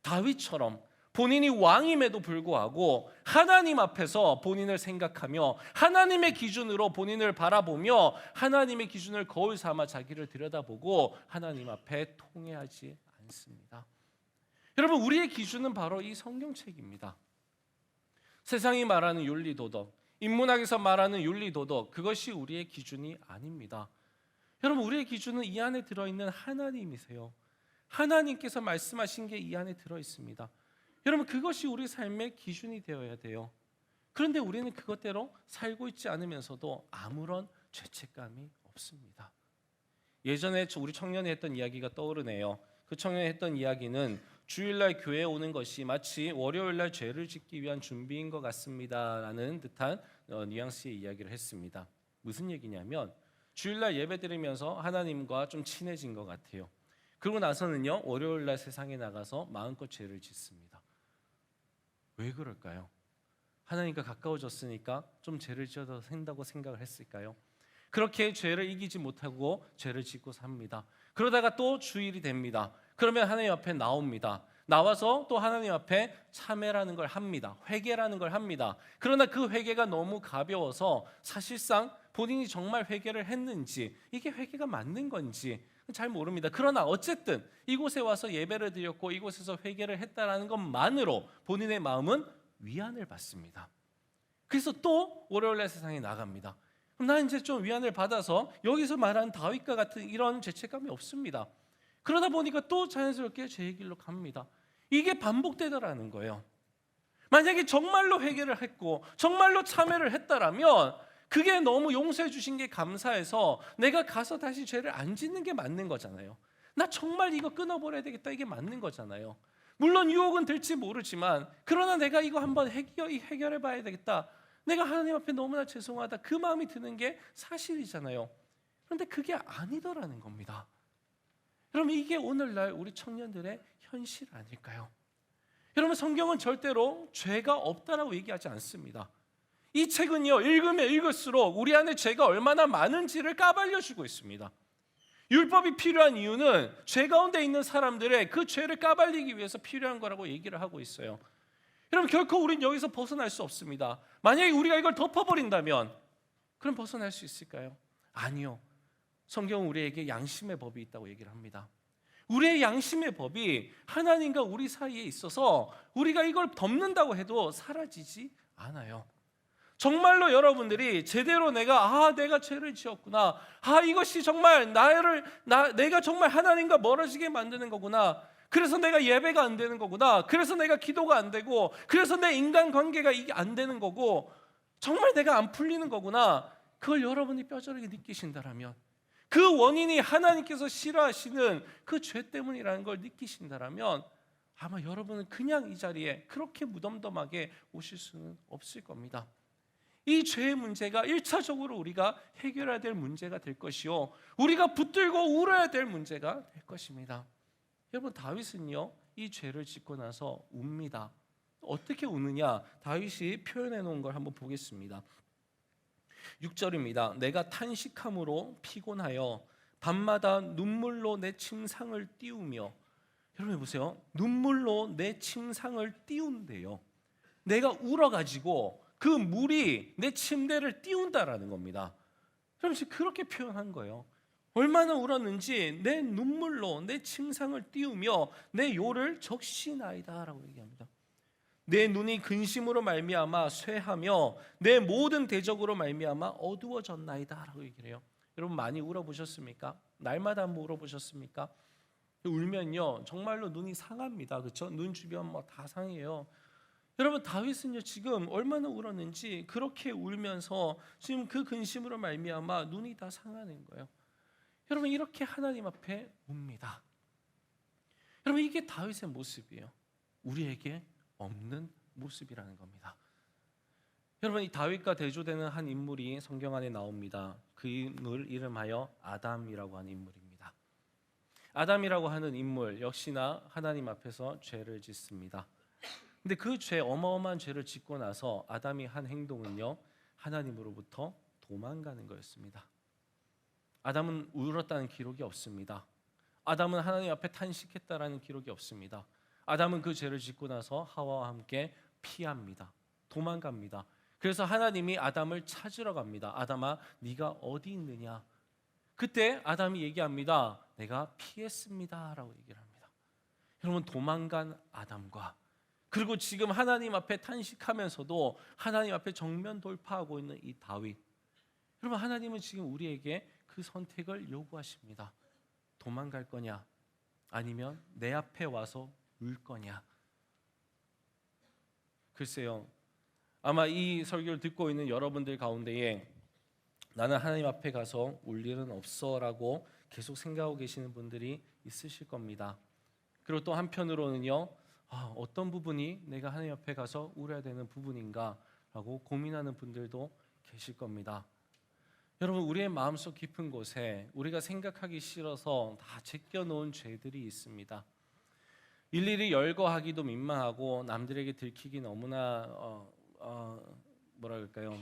다윗처럼 본인이 왕임에도 불구하고 하나님 앞에서 본인을 생각하며 하나님의 기준으로 본인을 바라보며 하나님의 기준을 거울 삼아 자기를 들여다보고 하나님 앞에 통회하지 않습니다. 여러분 우리의 기준은 바로 이 성경책입니다. 세상이 말하는 윤리도덕, 인문학에서 말하는 윤리도덕, 그것이 우리의 기준이 아닙니다. 여러분 우리의 기준은 이 안에 들어있는 하나님이세요. 하나님께서 말씀하신 게 이 안에 들어있습니다. 여러분 그것이 우리 삶의 기준이 되어야 돼요. 그런데 우리는 그것대로 살고 있지 않으면서도 아무런 죄책감이 없습니다. 예전에 우리 청년이 했던 이야기가 떠오르네요. 그 청년이 했던 이야기는 주일날 교회에 오는 것이 마치 월요일날 죄를 짓기 위한 준비인 것 같습니다라는 듯한 뉘앙스의 이야기를 했습니다. 무슨 얘기냐면 주일날 예배 드리면서 하나님과 좀 친해진 것 같아요. 그러고 나서는요 월요일날 세상에 나가서 마음껏 죄를 짓습니다. 왜 그럴까요? 하나님과 가까워졌으니까 좀 죄를 지어도 된다고 생각을 했을까요? 그렇게 죄를 이기지 못하고 죄를 짓고 삽니다. 그러다가 또 주일이 됩니다. 그러면 하나님 앞에 나옵니다. 나와서 또 하나님 앞에 참회라는 걸 합니다. 회개라는 걸 합니다. 그러나 그 회개가 너무 가벼워서 사실상 본인이 정말 회개를 했는지 이게 회개가 맞는 건지 잘 모릅니다. 그러나 어쨌든 이곳에 와서 예배를 드렸고 이곳에서 회개를 했다라는 것만으로 본인의 마음은 위안을 받습니다. 그래서 또 월요일날 세상에 나갑니다. 그럼 나 이제 좀 위안을 받아서 여기서 말하는 다윗과 같은 이런 죄책감이 없습니다. 그러다 보니까 또 자연스럽게 죄의 길로 갑니다. 이게 반복되더라는 거예요. 만약에 정말로 회개를 했고 정말로 참회를 했다라면 그게 너무 용서해 주신 게 감사해서 내가 가서 다시 죄를 안 짓는 게 맞는 거잖아요. 나 정말 이거 끊어버려야 되겠다 이게 맞는 거잖아요. 물론 유혹은 될지 모르지만 그러나 내가 이거 한번 해결해 봐야 되겠다. 내가 하나님 앞에 너무나 죄송하다 그 마음이 드는 게 사실이잖아요. 그런데 그게 아니더라는 겁니다. 여러분 이게 오늘날 우리 청년들의 현실 아닐까요? 여러분 성경은 절대로 죄가 없다라고 얘기하지 않습니다. 이 책은요 읽으면 읽을수록 우리 안에 죄가 얼마나 많은지를 까발려주고 있습니다. 율법이 필요한 이유는 죄 가운데 있는 사람들의 그 죄를 까발리기 위해서 필요한 거라고 얘기를 하고 있어요. 여러분 결코 우린 여기서 벗어날 수 없습니다. 만약에 우리가 이걸 덮어버린다면 그럼 벗어날 수 있을까요? 아니요. 성경은 우리에게 양심의 법이 있다고 얘기를 합니다. 우리의 양심의 법이 하나님과 우리 사이에 있어서 우리가 이걸 덮는다고 해도 사라지지 않아요. 정말로 여러분들이 제대로 내가 죄를 지었구나. 이것이 정말 내가 정말 하나님과 멀어지게 만드는 거구나. 그래서 내가 예배가 안 되는 거구나. 그래서 내가 기도가 안 되고 그래서 내 인간관계가 이게 안 되는 거고 정말 내가 안 풀리는 거구나. 그걸 여러분이 뼈저리게 느끼신다라면 그 원인이 하나님께서 싫어하시는 그 죄 때문이라는 걸 느끼신다라면 아마 여러분은 그냥 이 자리에 그렇게 무덤덤하게 오실 수는 없을 겁니다. 이 죄의 문제가 1차적으로 우리가 해결해야 될 문제가 될 것이요 우리가 붙들고 울어야 될 문제가 될 것입니다. 여러분 다윗은요 이 죄를 짓고 나서 웁니다. 어떻게 우느냐 다윗이 표현해 놓은 걸 한번 보겠습니다. 6절입니다. 내가 탄식함으로 피곤하여 밤마다 눈물로 내 침상을 띄우며 여러분 보세요. 눈물로 내 침상을 띄운대요. 내가 울어가지고 그 물이 내 침대를 띄운다라는 겁니다. 그럼 지금 그렇게 표현한 거예요. 얼마나 울었는지 내 눈물로 내 침상을 띄우며 내 요를 적시나이다라고 얘기합니다. 내 눈이 근심으로 말미암아 쇠하며 내 모든 대적으로 말미암아 어두워졌나이다라고 얘기를 해요. 여러분 많이 울어보셨습니까? 날마다 한번 울어보셨습니까? 울면요 정말로 눈이 상합니다. 그렇죠? 눈 주변 뭐 다 상해요. 여러분 다윗은요 지금 얼마나 울었는지 그렇게 울면서 지금 그 근심으로 말미암아 눈이 다 상하는 거예요. 여러분 이렇게 하나님 앞에 웁니다. 여러분 이게 다윗의 모습이에요. 우리에게 없는 모습이라는 겁니다. 여러분 이 다윗과 대조되는 한 인물이 성경 안에 나옵니다. 그 인물 이름하여 아담이라고 하는 인물입니다. 아담이라고 하는 인물 역시나 하나님 앞에서 죄를 짓습니다. 근데 그 죄, 어마어마한 죄를 짓고 나서 아담이 한 행동은요 하나님으로부터 도망가는 거였습니다. 아담은 울었다는 기록이 없습니다. 아담은 하나님 앞에 탄식했다라는 기록이 없습니다. 아담은 그 죄를 짓고 나서 하와와 함께 피합니다. 도망갑니다. 그래서 하나님이 아담을 찾으러 갑니다. 아담아 네가 어디 있느냐. 그때 아담이 얘기합니다. 내가 피했습니다 라고 얘기를 합니다. 여러분 도망간 아담과 그리고 지금 하나님 앞에 탄식하면서도 하나님 앞에 정면 돌파하고 있는 이 다윗. 여러분 하나님은 지금 우리에게 그 선택을 요구하십니다. 도망갈 거냐 아니면 내 앞에 와서 울 거냐. 글쎄요 아마 이 설교를 듣고 있는 여러분들 가운데에 나는 하나님 앞에 가서 울 일은 없어 라고 계속 생각하고 계시는 분들이 있으실 겁니다. 그리고 또 한편으로는요 어떤 부분이 내가 하나님 앞에 가서 울어야 되는 부분인가 라고 고민하는 분들도 계실 겁니다. 여러분 우리의 마음속 깊은 곳에 우리가 생각하기 싫어서 다 제껴놓은 죄들이 있습니다. 일일이 열거하기도 민망하고 남들에게 들키기 너무나 뭐랄까요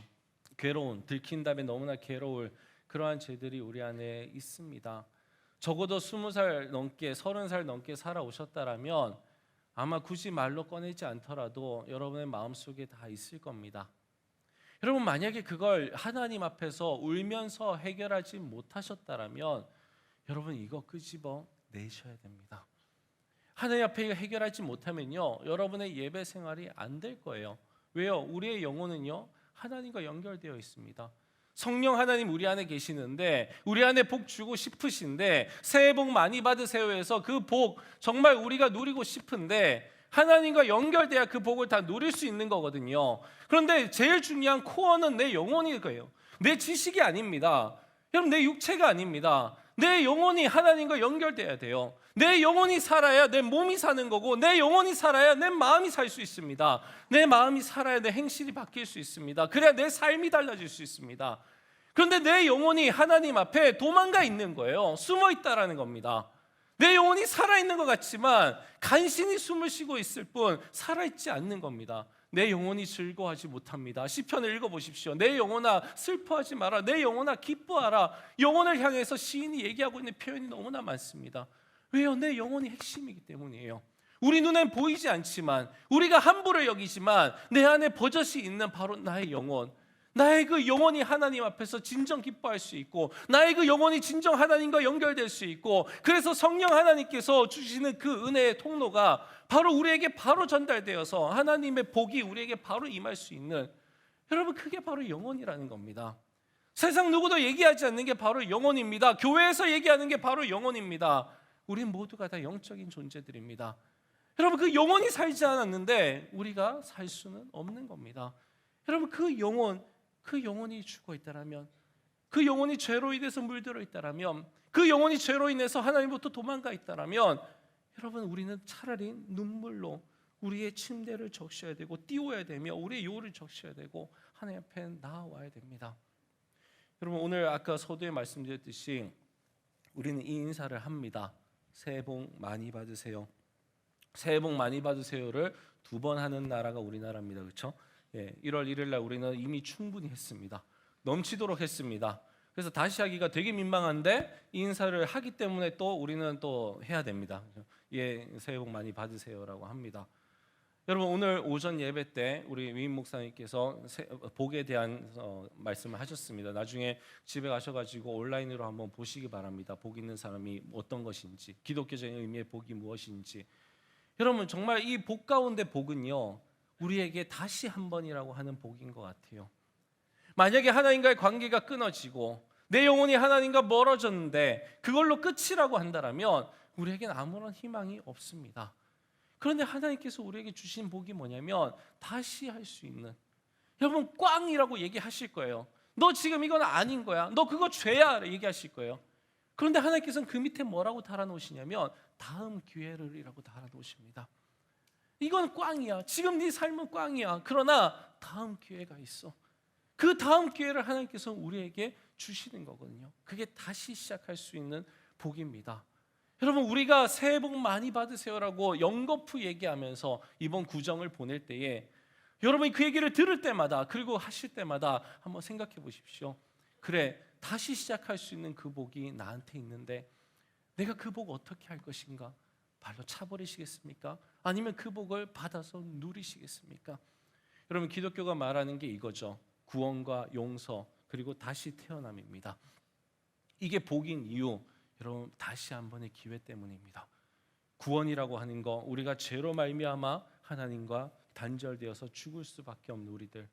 괴로운 들킨 다음에 너무나 괴로울 그러한 죄들이 우리 안에 있습니다. 적어도 20살 넘게 30살 넘게 살아오셨다라면 아마 굳이 말로 꺼내지 않더라도 여러분의 마음속에 다 있을 겁니다. 여러분 만약에 그걸 하나님 앞에서 울면서 해결하지 못하셨다라면 여러분 이거 끄집어 내셔야 됩니다. 하나님 앞에 해결하지 못하면요 여러분의 예배 생활이 안 될 거예요. 왜요? 우리의 영혼은요 하나님과 연결되어 있습니다. 성령 하나님 우리 안에 계시는데 우리 안에 복 주고 싶으신데 새해 복 많이 받으세요 해서 그 복 정말 우리가 누리고 싶은데 하나님과 연결돼야 그 복을 다 누릴 수 있는 거거든요. 그런데 제일 중요한 코어는 내 영혼일 거예요. 내 지식이 아닙니다. 여러분 내 육체가 아닙니다. 내 영혼이 하나님과 연결돼야 돼요. 내 영혼이 살아야 내 몸이 사는 거고 내 영혼이 살아야 내 마음이 살 수 있습니다. 내 마음이 살아야 내 행실이 바뀔 수 있습니다. 그래야 내 삶이 달라질 수 있습니다. 그런데 내 영혼이 하나님 앞에 도망가 있는 거예요. 숨어 있다라는 겁니다. 내 영혼이 살아있는 것 같지만 간신히 숨을 쉬고 있을 뿐 살아있지 않는 겁니다. 내 영혼이 즐거워하지 못합니다. 시편을 읽어보십시오. 내 영혼아 슬퍼하지 마라. 내 영혼아 기뻐하라. 영혼을 향해서 시인이 얘기하고 있는 표현이 너무나 많습니다. 왜요? 내 영혼이 핵심이기 때문이에요. 우리 눈엔 보이지 않지만 우리가 함부로 여기지만 내 안에 버젓이 있는 바로 나의 영혼, 나의 그 영혼이 하나님 앞에서 진정 기뻐할 수 있고 나의 그 영혼이 진정 하나님과 연결될 수 있고 그래서 성령 하나님께서 주시는 그 은혜의 통로가 바로 우리에게 바로 전달되어서 하나님의 복이 우리에게 바로 임할 수 있는 여러분 그게 바로 영혼이라는 겁니다. 세상 누구도 얘기하지 않는 게 바로 영혼입니다. 교회에서 얘기하는 게 바로 영혼입니다. 우리 모두가 다 영적인 존재들입니다. 여러분 그 영혼이 살지 않았는데 우리가 살 수는 없는 겁니다. 여러분 그 영혼이 죽어 있다라면 그 영혼이 죄로 인해서 물들어 있다라면 그 영혼이 죄로 인해서 하나님부터 도망가 있다라면 여러분 우리는 차라리 눈물로 우리의 침대를 적셔야 되고 띄워야 되며 우리의 요를 적셔야 되고 하나님 앞에 나아와야 됩니다. 여러분 오늘 아까 서두에 말씀드렸듯이 우리는 이 인사를 합니다. 새해 복 많이 받으세요. 새해 복 많이 받으세요를 2번 하는 나라가 우리나라입니다. 그렇죠? 1월 1일 날 우리는 이미 충분히 했습니다. 넘치도록 했습니다. 그래서 다시 하기가 되게 민망한데 이 인사를 하기 때문에 또 우리는 또 해야 됩니다. 새해 복 많이 받으세요라고 합니다. 여러분 오늘 오전 예배 때 우리 위임 목사님께서 복에 대한 말씀을 하셨습니다. 나중에 집에 가셔가지고 온라인으로 한번 보시기 바랍니다. 복 있는 사람이 어떤 것인지, 기독교적인 의미의 복이 무엇인지. 여러분 정말 이 복 가운데 복은요 우리에게 다시 한 번이라고 하는 복인 것 같아요. 만약에 하나님과의 관계가 끊어지고 내 영혼이 하나님과 멀어졌는데 그걸로 끝이라고 한다면 우리에겐 아무런 희망이 없습니다. 그런데 하나님께서 우리에게 주신 복이 뭐냐면 다시 할 수 있는, 여러분 꽝이라고 얘기하실 거예요. 너 지금 이건 아닌 거야, 너 그거 죄야 얘기하실 거예요. 그런데 하나님께서는 그 밑에 뭐라고 달아놓으시냐면 다음 기회를이라고 달아놓으십니다. 이건 꽝이야, 지금 네 삶은 꽝이야, 그러나 다음 기회가 있어. 그 다음 기회를 하나님께서 우리에게 주시는 거거든요. 그게 다시 시작할 수 있는 복입니다. 여러분, 우리가 새해 복 많이 받으세요라고 연거푸 얘기하면서 이번 구정을 보낼 때에 여러분이 그 얘기를 들을 때마다, 그리고 하실 때마다 한번 생각해 보십시오. 그래, 다시 시작할 수 있는 그 복이 나한테 있는데 내가 그 복 어떻게 할 것인가? 발로 차버리시겠습니까? 아니면 그 복을 받아서 누리시겠습니까? 여러분, 기독교가 말하는 게 이거죠. 구원과 용서, 그리고 다시 태어남입니다. 이게 복인 이유, 여러분 다시 한 번의 기회 때문입니다. 구원이라고 하는 거, 우리가 죄로 말미암아 하나님과 단절되어서 죽을 수밖에 없는 우리들,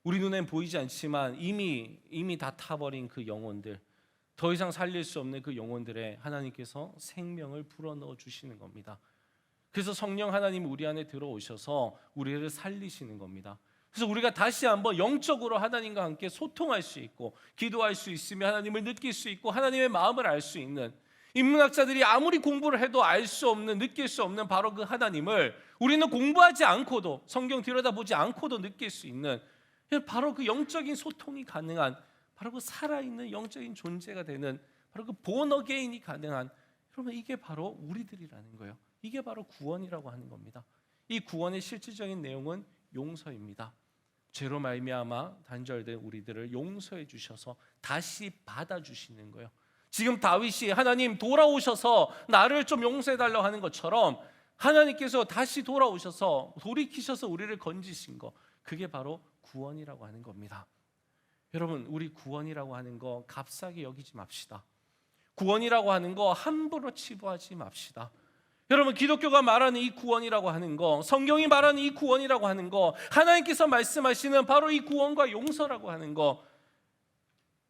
우리 눈엔 보이지 않지만 이미 다 타버린 그 영혼들, 더 이상 살릴 수 없는 그 영혼들에 하나님께서 생명을 불어넣어 주시는 겁니다. 그래서 성령 하나님이 우리 안에 들어오셔서 우리를 살리시는 겁니다. 그래서 우리가 다시 한번 영적으로 하나님과 함께 소통할 수 있고 기도할 수 있으며 하나님을 느낄 수 있고 하나님의 마음을 알 수 있는, 인문학자들이 아무리 공부를 해도 알 수 없는, 느낄 수 없는 바로 그 하나님을 우리는 공부하지 않고도, 성경 들여다보지 않고도 느낄 수 있는, 바로 그 영적인 소통이 가능한, 바로 그 살아있는 영적인 존재가 되는, 바로 그 born again이 가능한, 여러분 이게 바로 우리들이라는 거예요. 이게 바로 구원이라고 하는 겁니다. 이 구원의 실질적인 내용은 용서입니다. 죄로 말미암아 단절된 우리들을 용서해 주셔서 다시 받아주시는 거예요. 지금 다윗이 하나님 돌아오셔서 나를 좀 용서해 달라고 하는 것처럼 하나님께서 다시 돌아오셔서 돌이키셔서 우리를 건지신 거, 그게 바로 구원이라고 하는 겁니다. 여러분, 우리 구원이라고 하는 거 값싸게 여기지 맙시다. 구원이라고 하는 거 함부로 치부하지 맙시다. 여러분, 기독교가 말하는 이 구원이라고 하는 거, 성경이 말하는 이 구원이라고 하는 거, 하나님께서 말씀하시는 바로 이 구원과 용서라고 하는 거,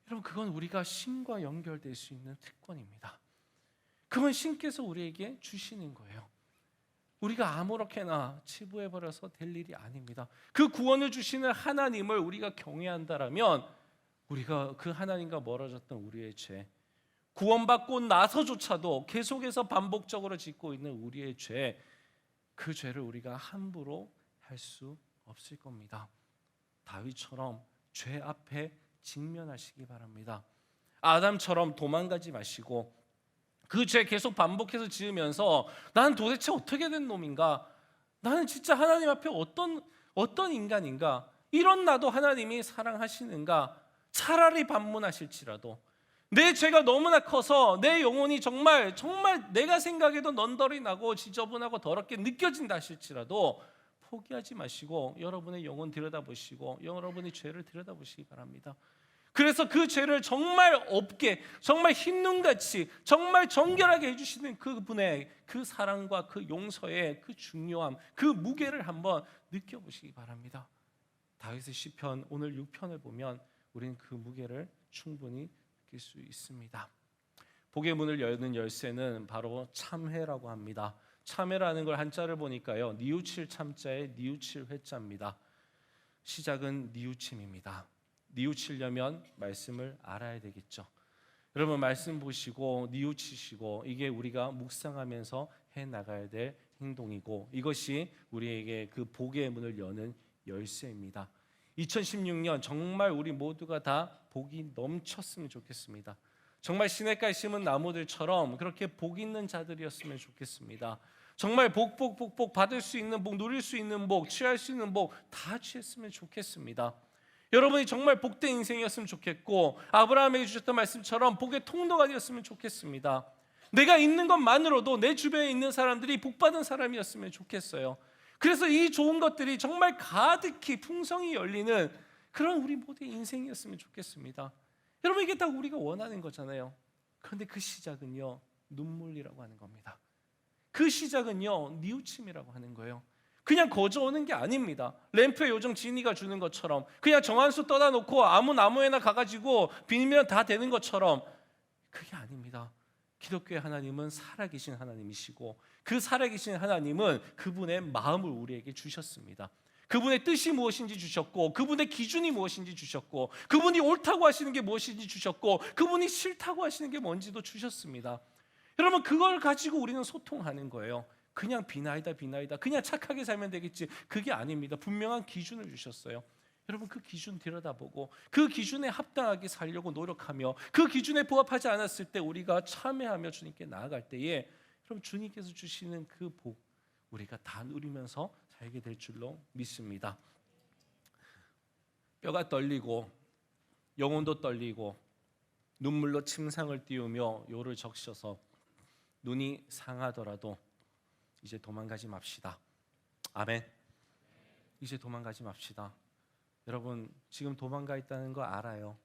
여러분 그건 우리가 신과 연결될 수 있는 특권입니다. 그건 신께서 우리에게 주시는 거예요. 우리가 아무렇게나 치부해버려서 될 일이 아닙니다. 그 구원을 주시는 하나님을 우리가 경외한다라면 우리가 그 하나님과 멀어졌던 우리의 죄, 구원받고 나서조차도 계속해서 반복적으로 짓고 있는 우리의 죄, 그 죄를 우리가 함부로 할 수 없을 겁니다. 다윗처럼 죄 앞에 직면하시기 바랍니다. 아담처럼 도망가지 마시고 그 죄 계속 반복해서 지으면서 나는 도대체 어떻게 된 놈인가? 나는 진짜 하나님 앞에 어떤 인간인가? 이런 나도 하나님이 사랑하시는가? 차라리 반문하실지라도 내 죄가 너무나 커서 내 영혼이 정말 내가 생각해도 넌덜이 나고 지저분하고 더럽게 느껴진다 하실지라도 포기하지 마시고 여러분의 영혼 들여다보시고 여러분의 죄를 들여다보시기 바랍니다. 그래서 그 죄를 정말 없게, 정말 흰눈같이, 정말 정결하게 해주시는 그분의 그 사랑과 그 용서의 그 중요함, 그 무게를 한번 느껴보시기 바랍니다. 다윗의 시편 오늘 6편을 보면 우리는 그 무게를 충분히 느낄 수 있습니다. 복의 문을 여는 열쇠는 바로 참회라고 합니다. 참회라는 걸 한자를 보니까요, 뉘우칠 참자의 뉘우칠 회자입니다. 시작은 뉘우침입니다. 뉘우치려면 말씀을 알아야 되겠죠. 여러분, 말씀 보시고 뉘우치시고, 이게 우리가 묵상하면서 해 나가야 될 행동이고, 이것이 우리에게 그 복의 문을 여는 열쇠입니다. 2016년 정말 우리 모두가 다 복이 넘쳤으면 좋겠습니다. 정말 시냇가에 심은 나무들처럼 그렇게 복 있는 자들이었으면 좋겠습니다. 정말 복 받을 수 있는 복, 누릴 수 있는 복, 취할 수 있는 복 다 취했으면 좋겠습니다. 여러분이 정말 복된 인생이었으면 좋겠고, 아브라함에게 주셨던 말씀처럼 복의 통로가 되었으면 좋겠습니다. 내가 있는 것만으로도 내 주변에 있는 사람들이 복받은 사람이었으면 좋겠어요. 그래서 이 좋은 것들이 정말 가득히 풍성히 열리는 그런 우리 모두의 인생이었으면 좋겠습니다. 여러분, 이게 다 우리가 원하는 거잖아요. 그런데 그 시작은요, 눈물이라고 하는 겁니다. 그 시작은요, 뉘우침이라고 하는 거예요. 그냥 거저 오는 게 아닙니다. 램프에 요즘 지니가 주는 것처럼 그냥 정한수 떠다 놓고 아무 나무에나 가가지고 빌면 다 되는 것처럼 그게 아닙니다. 기독교의 하나님은 살아계신 하나님이시고 그 살아계신 하나님은 그분의 마음을 우리에게 주셨습니다. 그분의 뜻이 무엇인지 주셨고 그분의 기준이 무엇인지 주셨고 그분이 옳다고 하시는 게 무엇인지 주셨고 그분이 싫다고 하시는 게 뭔지도 주셨습니다. 여러분 그걸 가지고 우리는 소통하는 거예요. 그냥 비나이다 그냥 착하게 살면 되겠지, 그게 아닙니다. 분명한 기준을 주셨어요. 여러분 그 기준 들여다보고 그 기준에 합당하게 살려고 노력하며 그 기준에 부합하지 않았을 때 우리가 참회하며 주님께 나아갈 때에 여러분 주님께서 주시는 그 복 우리가 다 누리면서 살게 될 줄로 믿습니다. 뼈가 떨리고 영혼도 떨리고 눈물로 침상을 띄우며 요를 적셔서 눈이 상하더라도 이제 도망가지 맙시다. 아멘. 이제 도망가지 맙시다. 여러분 지금 도망가 있다는 거 알아요.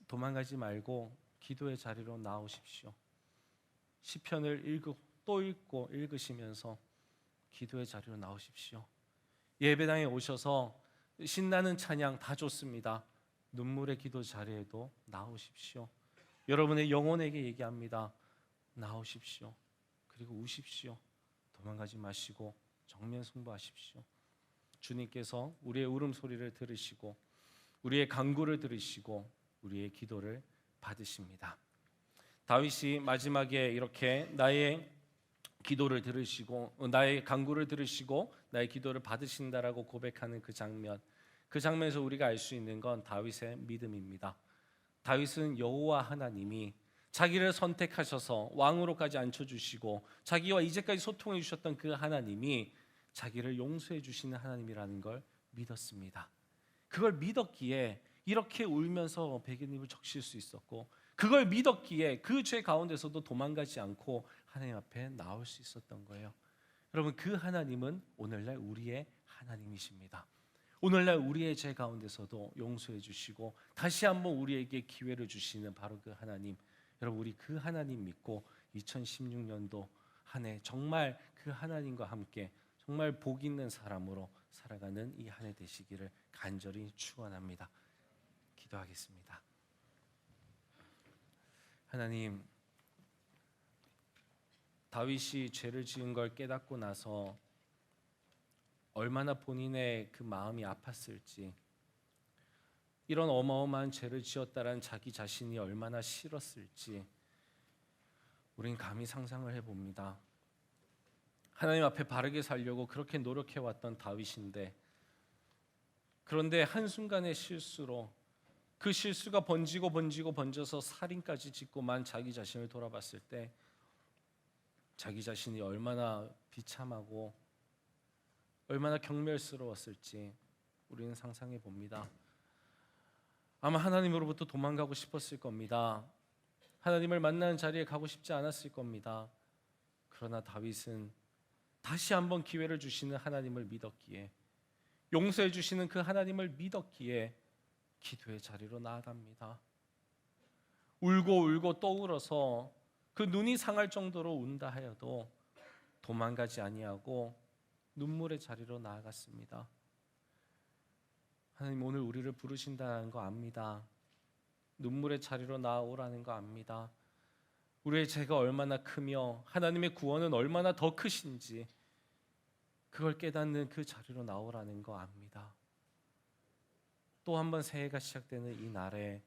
도망가지 말고 기도의 자리로 나오십시오. 시편을 또 읽고 읽으시면서 기도의 자리로 나오십시오. 예배당에 오셔서 신나는 찬양 다 좋습니다. 눈물의 기도 자리에도 나오십시오. 여러분의 영혼에게 얘기합니다. 나오십시오. 그리고 우십시오. 도망가지 마시고 정면 승부하십시오. 주님께서 우리의 울음소리를 들으시고 우리의 간구를 들으시고 우리의 기도를 받으십니다. 다윗이 마지막에 이렇게 나의 기도를 들으시고 나의 간구를 들으시고 나의 기도를 받으신다라고 고백하는 그 장면에서 우리가 알 수 있는 건 다윗의 믿음입니다. 다윗은 여호와 하나님이 자기를 선택하셔서 왕으로까지 앉혀주시고 자기와 이제까지 소통해 주셨던 그 하나님이 자기를 용서해 주시는 하나님이라는 걸 믿었습니다. 그걸 믿었기에 이렇게 울면서 베갯잎을 적실 수 있었고 그걸 믿었기에 그 죄 가운데서도 도망가지 않고 하나님 앞에 나올 수 있었던 거예요. 여러분 그 하나님은 오늘날 우리의 하나님이십니다. 오늘날 우리의 죄 가운데서도 용서해 주시고 다시 한번 우리에게 기회를 주시는 바로 그 하나님. 여러분 우리 그 하나님 믿고 2016년도 한 해 정말 그 하나님과 함께 정말 복 있는 사람으로 살아가는 이 한 해 되시기를 간절히 축원합니다. 기도하겠습니다. 하나님, 다윗이 죄를 지은 걸 깨닫고 나서 얼마나 본인의 그 마음이 아팠을지, 이런 어마어마한 죄를 지었다라는 자기 자신이 얼마나 싫었을지 우린 감히 상상을 해봅니다. 하나님 앞에 바르게 살려고 그렇게 노력해왔던 다윗인데, 그런데 한순간의 실수로 그 실수가 번져서 살인까지 짓고만 자기 자신을 돌아봤을 때 자기 자신이 얼마나 비참하고 얼마나 경멸스러웠을지 우리는 상상해 봅니다. 아마 하나님으로부터 도망가고 싶었을 겁니다. 하나님을 만나는 자리에 가고 싶지 않았을 겁니다. 그러나 다윗은 다시 한번 기회를 주시는 하나님을 믿었기에, 용서해 주시는 그 하나님을 믿었기에 기도의 자리로 나아갑니다. 울고 또 울어서 그 눈이 상할 정도로 운다 하여도 도망가지 아니하고 눈물의 자리로 나아갔습니다. 하나님 오늘 우리를 부르신다는 거 압니다. 눈물의 자리로 나아오라는 거 압니다. 우리의 죄가 얼마나 크며 하나님의 구원은 얼마나 더 크신지 그걸 깨닫는 그 자리로 나오라는 거 압니다. 또 한 번 새해가 시작되는 이 날에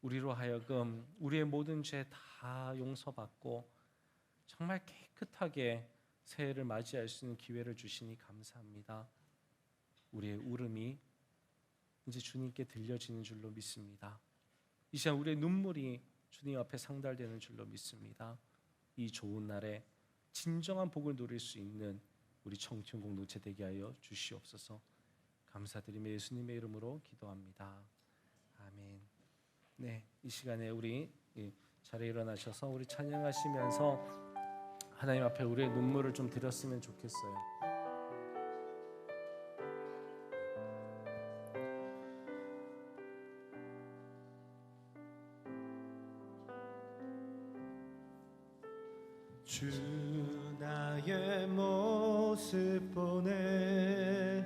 우리로 하여금 우리의 모든 죄 다 용서받고 정말 깨끗하게 새해를 맞이할 수 있는 기회를 주시니 감사합니다. 우리의 울음이 이제 주님께 들려지는 줄로 믿습니다. 이 시간 우리의 눈물이 주님 앞에 상달되는 줄로 믿습니다. 이 좋은 날에 진정한 복을 누릴 수 있는 우리 청춘 공동체 되게 하여 주시옵소서. 감사드리며 예수님의 이름으로 기도합니다. 아멘. 네, 이 시간에 우리 자리에 일어나셔서 우리 찬양하시면서 하나님 앞에 우리의 눈물을 좀 드렸으면 좋겠어요. 주 나의 모습 보네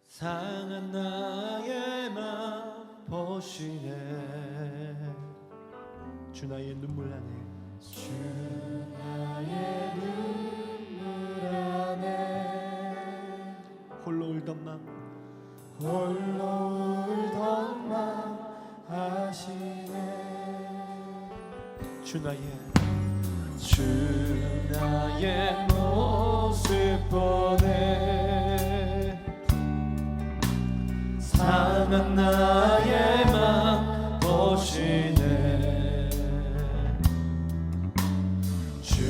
상한 나의 맘 보시네 주 나의 눈물 안에 주 나의 눈물 안에 홀로 울던 맘 아시네 주 나의 모습 보네 상한 나의 맘 보시네 주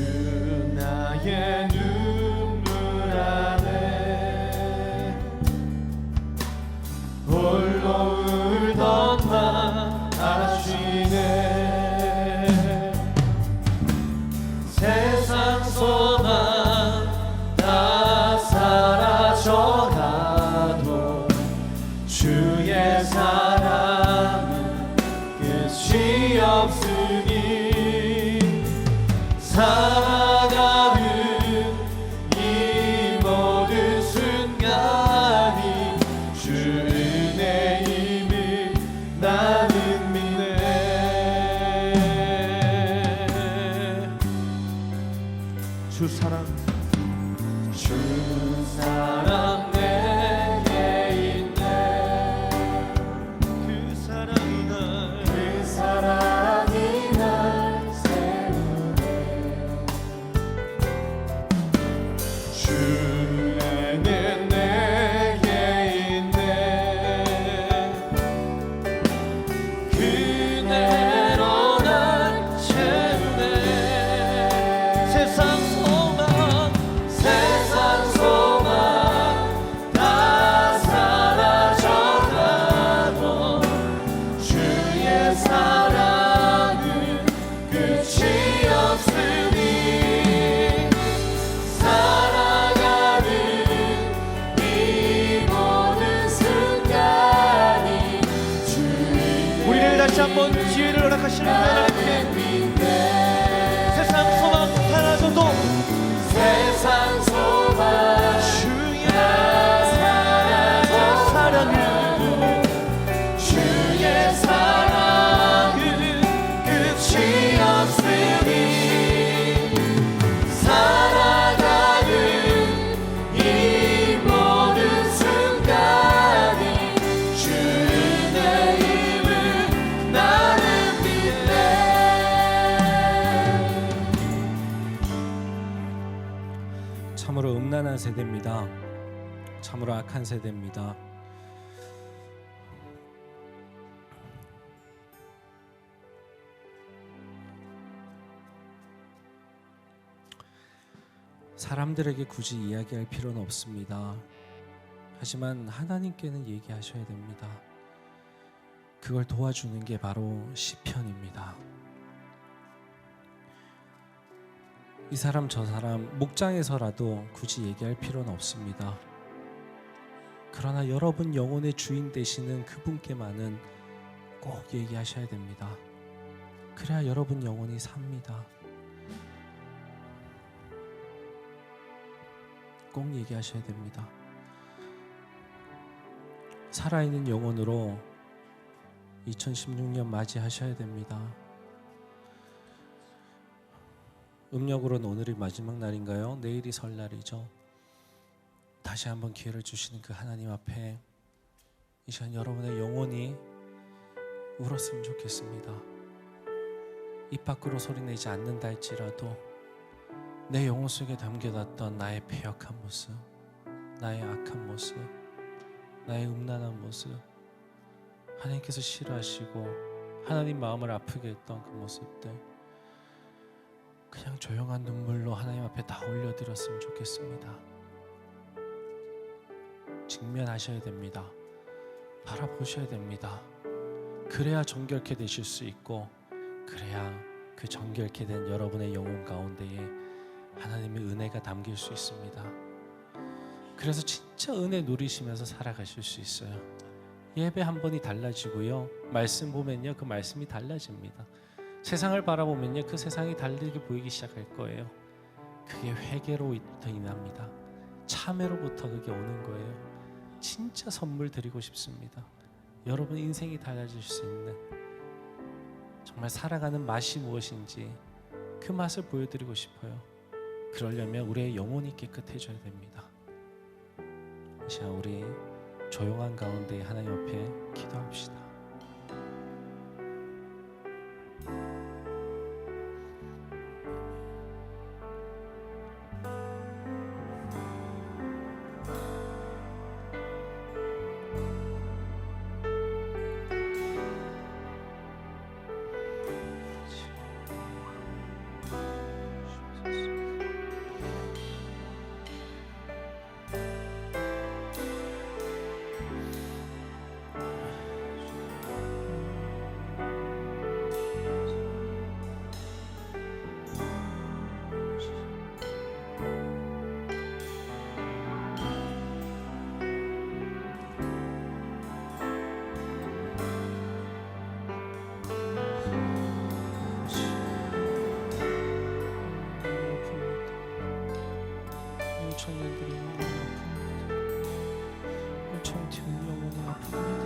나의 눈물 안에 홀로 울던 맘 아시네 세상 소망 다 사라져가도 주의 사랑은 끝이 없으니 살아가는 이 모든 순간이 주 은혜임을 나는 믿네 주 사랑 내게 있네 그 사랑이 날 세우네 주는 내게 있네 그대로 날 채우네 세상 소망 다 사라져가도 주의 사랑은 끝이 없으니 살아가는 이 모든 순간이 우리를 다시 한번 기회를 허락하시는 하나님께 세상 소망 사라져도 세상 소망 주의 사랑은 주의 사랑은 끝이 없으니 살아가는 이 모든 순간이 주 은혜임을 나는 믿네 참으로 음란한 세대입니다. 참으로 악한 세대입니다. 사람들에게 굳이 이야기할 필요는 없습니다. 하지만 하나님께는 얘기하셔야 됩니다. 그걸 도와주는 게 바로 시편입니다. 이 사람 저 사람 목장에서라도 굳이 얘기할 필요는 없습니다. 그러나 여러분 영혼의 주인 되시는 그분께만은 꼭 얘기하셔야 됩니다. 그래야 여러분 영혼이 삽니다. 꼭 얘기하셔야 됩니다. 살아있는 영혼으로 2016년 맞이하셔야 됩니다. 음력으로는 오늘이 마지막 날인가요? 내일이 설날이죠. 다시 한번 기회를 주시는 그 하나님 앞에 이 시간 여러분의 영혼이 울었으면 좋겠습니다. 입 밖으로 소리내지 않는다 할지라도 내 영혼 속에 담겨놨던 나의 패역한 모습, 나의 악한 모습, 나의 음란한 모습, 하나님께서 싫어하시고 하나님 마음을 아프게 했던 그 모습들 그냥 조용한 눈물로 하나님 앞에 다 올려드렸으면 좋겠습니다. 직면하셔야 됩니다. 바라보셔야 됩니다. 그래야 정결케 되실 수 있고 그래야 그 정결케 된 여러분의 영혼 가운데에 하나님의 은혜가 담길 수 있습니다. 그래서 진짜 은혜 누리시면서 살아가실 수 있어요. 예배 한 번이 달라지고요. 말씀 보면요. 그 말씀이 달라집니다. 세상을 바라보면요. 그 세상이 다르게 보이기 시작할 거예요. 그게 회개로부터 인합니다. 참회로부터 그게 오는 거예요. 진짜 선물 드리고 싶습니다. 여러분 인생이 달라질 수 있는 정말 살아가는 맛이 무엇인지 그 맛을 보여드리고 싶어요. 그러려면 우리의 영혼이 깨끗해져야 됩니다. 자, 우리 조용한 가운데 하나님 앞에 기도합시다. 청년들이 영원히 아픕니다. 청팀은 영원히 아픕니다.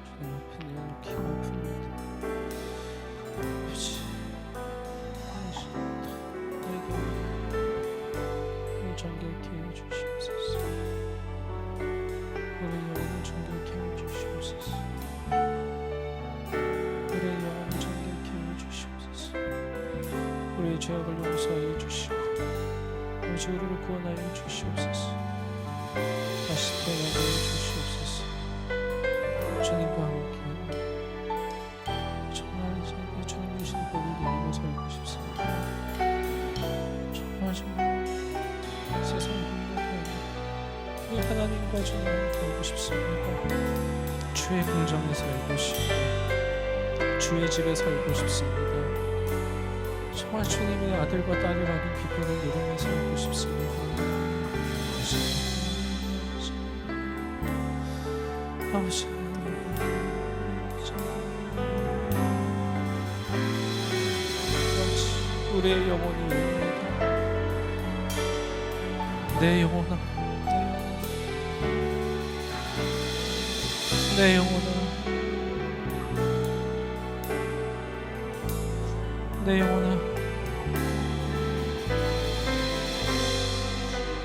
주님 앞에 내놓기가 아픕니다. 아버지, 내게 정결케 해주시옵소서. 우리 영혼을 정결케 해주시옵소서. 우리 영혼을 정결케 해주시옵소서. 우리의 죄악을 용서하여 주시고 아버지, 우리를 구원하여 주시옵소서. 다시 태어나게 해 주시옵소서. 주님과 함께 정말 이제 내 주님 주신 법을 이루고 살고 싶습니다. 정말 세상 힘들고 우리 하나님과 주님을 살고 싶습니다. 주의 궁정에 살고 싶고 주의 집에 살고 싶습니다. 정말 주님의 아들과 딸이라는 기쁨을 누리며 살고 싶습니다. 아버지, 우리의 영혼이 옵니다. 내 영혼아, 내 영혼아, 내 영혼아.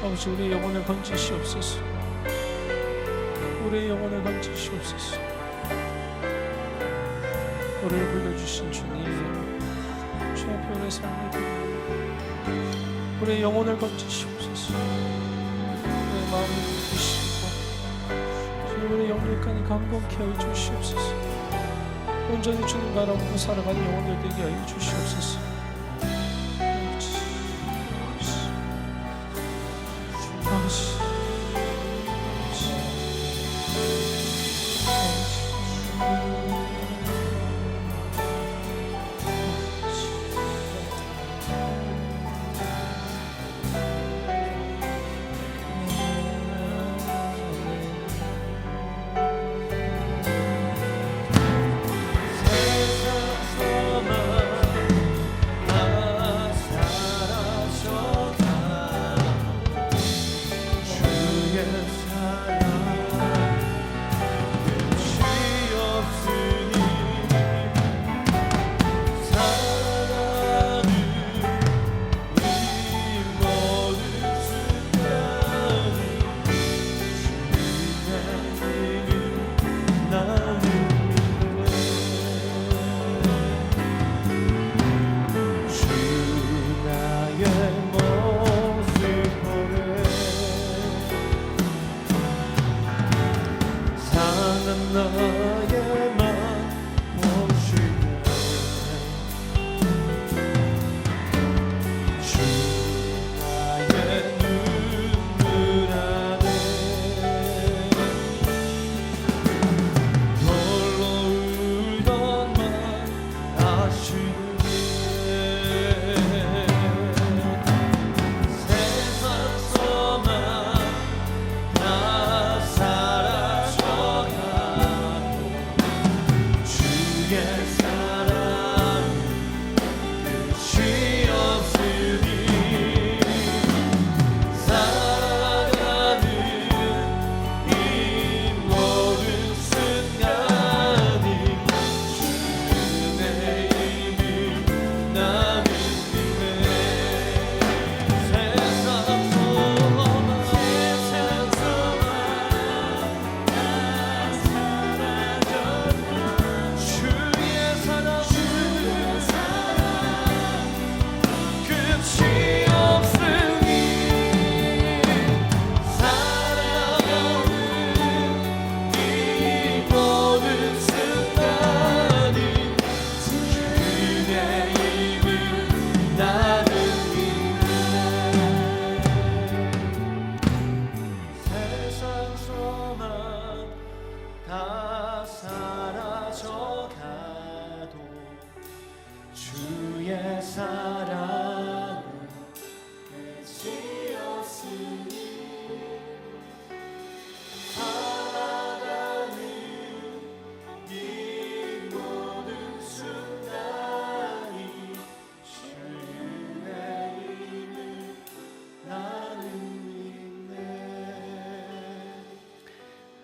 아버지, 우리의 영혼을 건지시옵소서. 우리의 영혼을 건지시옵소서. 우리를 불러주신 주님, 주 앞에 우리의 삶을 드립니다. 우리의 영혼을 건지시옵소서. 우리의 마음을 부으시고 우리의 영육간이 강건케 하여 주시옵소서. 온전히 주님 바라보고 살아가는 영혼들 되게 하여 주시옵소서. 아버지,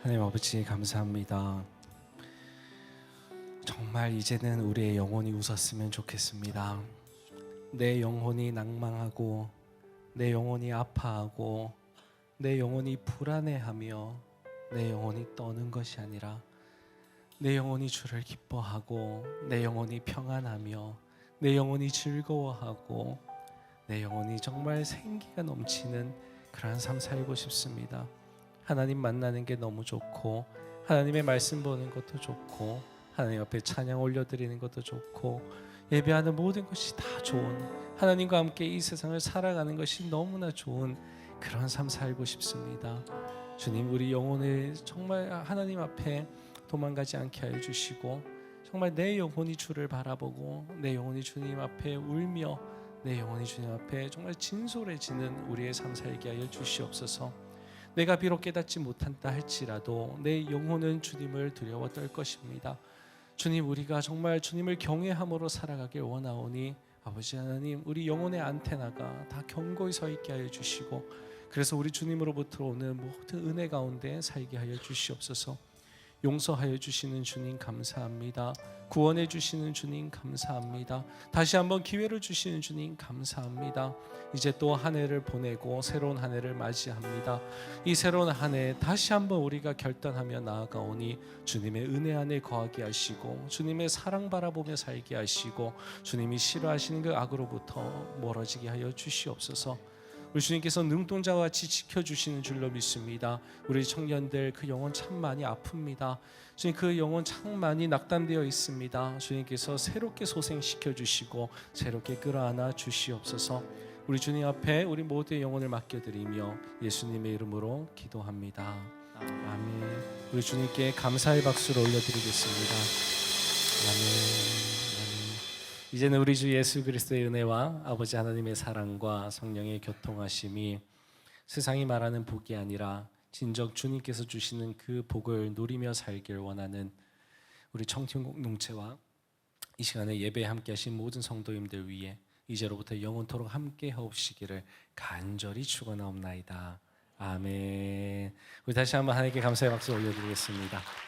하나님 아버지 감사합니다. 정말 이제는 우리의 영혼이 웃었으면 좋겠습니다. 내 영혼이 낭망하고 내 영혼이 아파하고 내 영혼이 불안해하며 내 영혼이 떠는 것이 아니라 내 영혼이 주를 기뻐하고 내 영혼이 평안하며 내 영혼이 즐거워하고 내 영혼이 정말 생기가 넘치는 그러한 삶 살고 싶습니다. 하나님 만나는 게 너무 좋고 하나님의 말씀 보는 것도 좋고 하나님 앞에 찬양 올려드리는 것도 좋고 예배하는 모든 것이 다 좋은, 하나님과 함께 이 세상을 살아가는 것이 너무나 좋은 그런 삶 살고 싶습니다. 주님, 우리 영혼을 정말 하나님 앞에 도망가지 않게 하여 주시고 정말 내 영혼이 주를 바라보고 내 영혼이 주님 앞에 울며 내 영혼이 주님 앞에 정말 진솔해지는 우리의 삶 살게 하여 주시옵소서. 내가 비록 깨닫지 못한다 할지라도 내 영혼은 주님을 두려워 떨 것입니다. 주님, 우리가 정말 주님을 경외함으로 살아가길 원하오니 아버지 하나님, 우리 영혼의 안테나가 다 견고히 서 있게 하여 주시고 그래서 우리 주님으로부터 오는 모든 은혜 가운데 살게 하여 주시옵소서. 용서하여 주시는 주님 감사합니다. 구원해 주시는 주님 감사합니다. 다시 한번 기회를 주시는 주님 감사합니다. 이제 또 한 해를 보내고 새로운 한 해를 맞이합니다. 이 새로운 한 해 다시 한번 우리가 결단하며 나아가오니 주님의 은혜 안에 거하게 하시고 주님의 사랑 바라보며 살게 하시고 주님이 싫어하시는 그 악으로부터 멀어지게 하여 주시옵소서. 우리 주님께서 눈동자와 같이 지켜주시는 줄로 믿습니다. 우리 청년들 그 영혼 참 많이 아픕니다. 주님, 그 영혼 참 많이 낙담되어 있습니다. 주님께서 새롭게 소생시켜 주시고 새롭게 끌어안아 주시옵소서. 우리 주님 앞에 우리 모두의 영혼을 맡겨드리며 예수님의 이름으로 기도합니다. 아멘. 우리 주님께 감사의 박수를 올려드리겠습니다. 아멘. 이제는 우리 주 예수 그리스도의 은혜와 아버지 하나님의 사랑과 성령의 교통하심이 세상이 말하는 복이 아니라 진정 주님께서 주시는 그 복을 누리며 살길 원하는 우리 청춘 공동체와 이 시간에 예배에 함께 하신 모든 성도님들 위해 이제로부터 영원토록 함께 하옵시기를 간절히 축원하옵나이다. 아멘. 우리 다시 한번 하나님께 감사의 박수 올려드리겠습니다.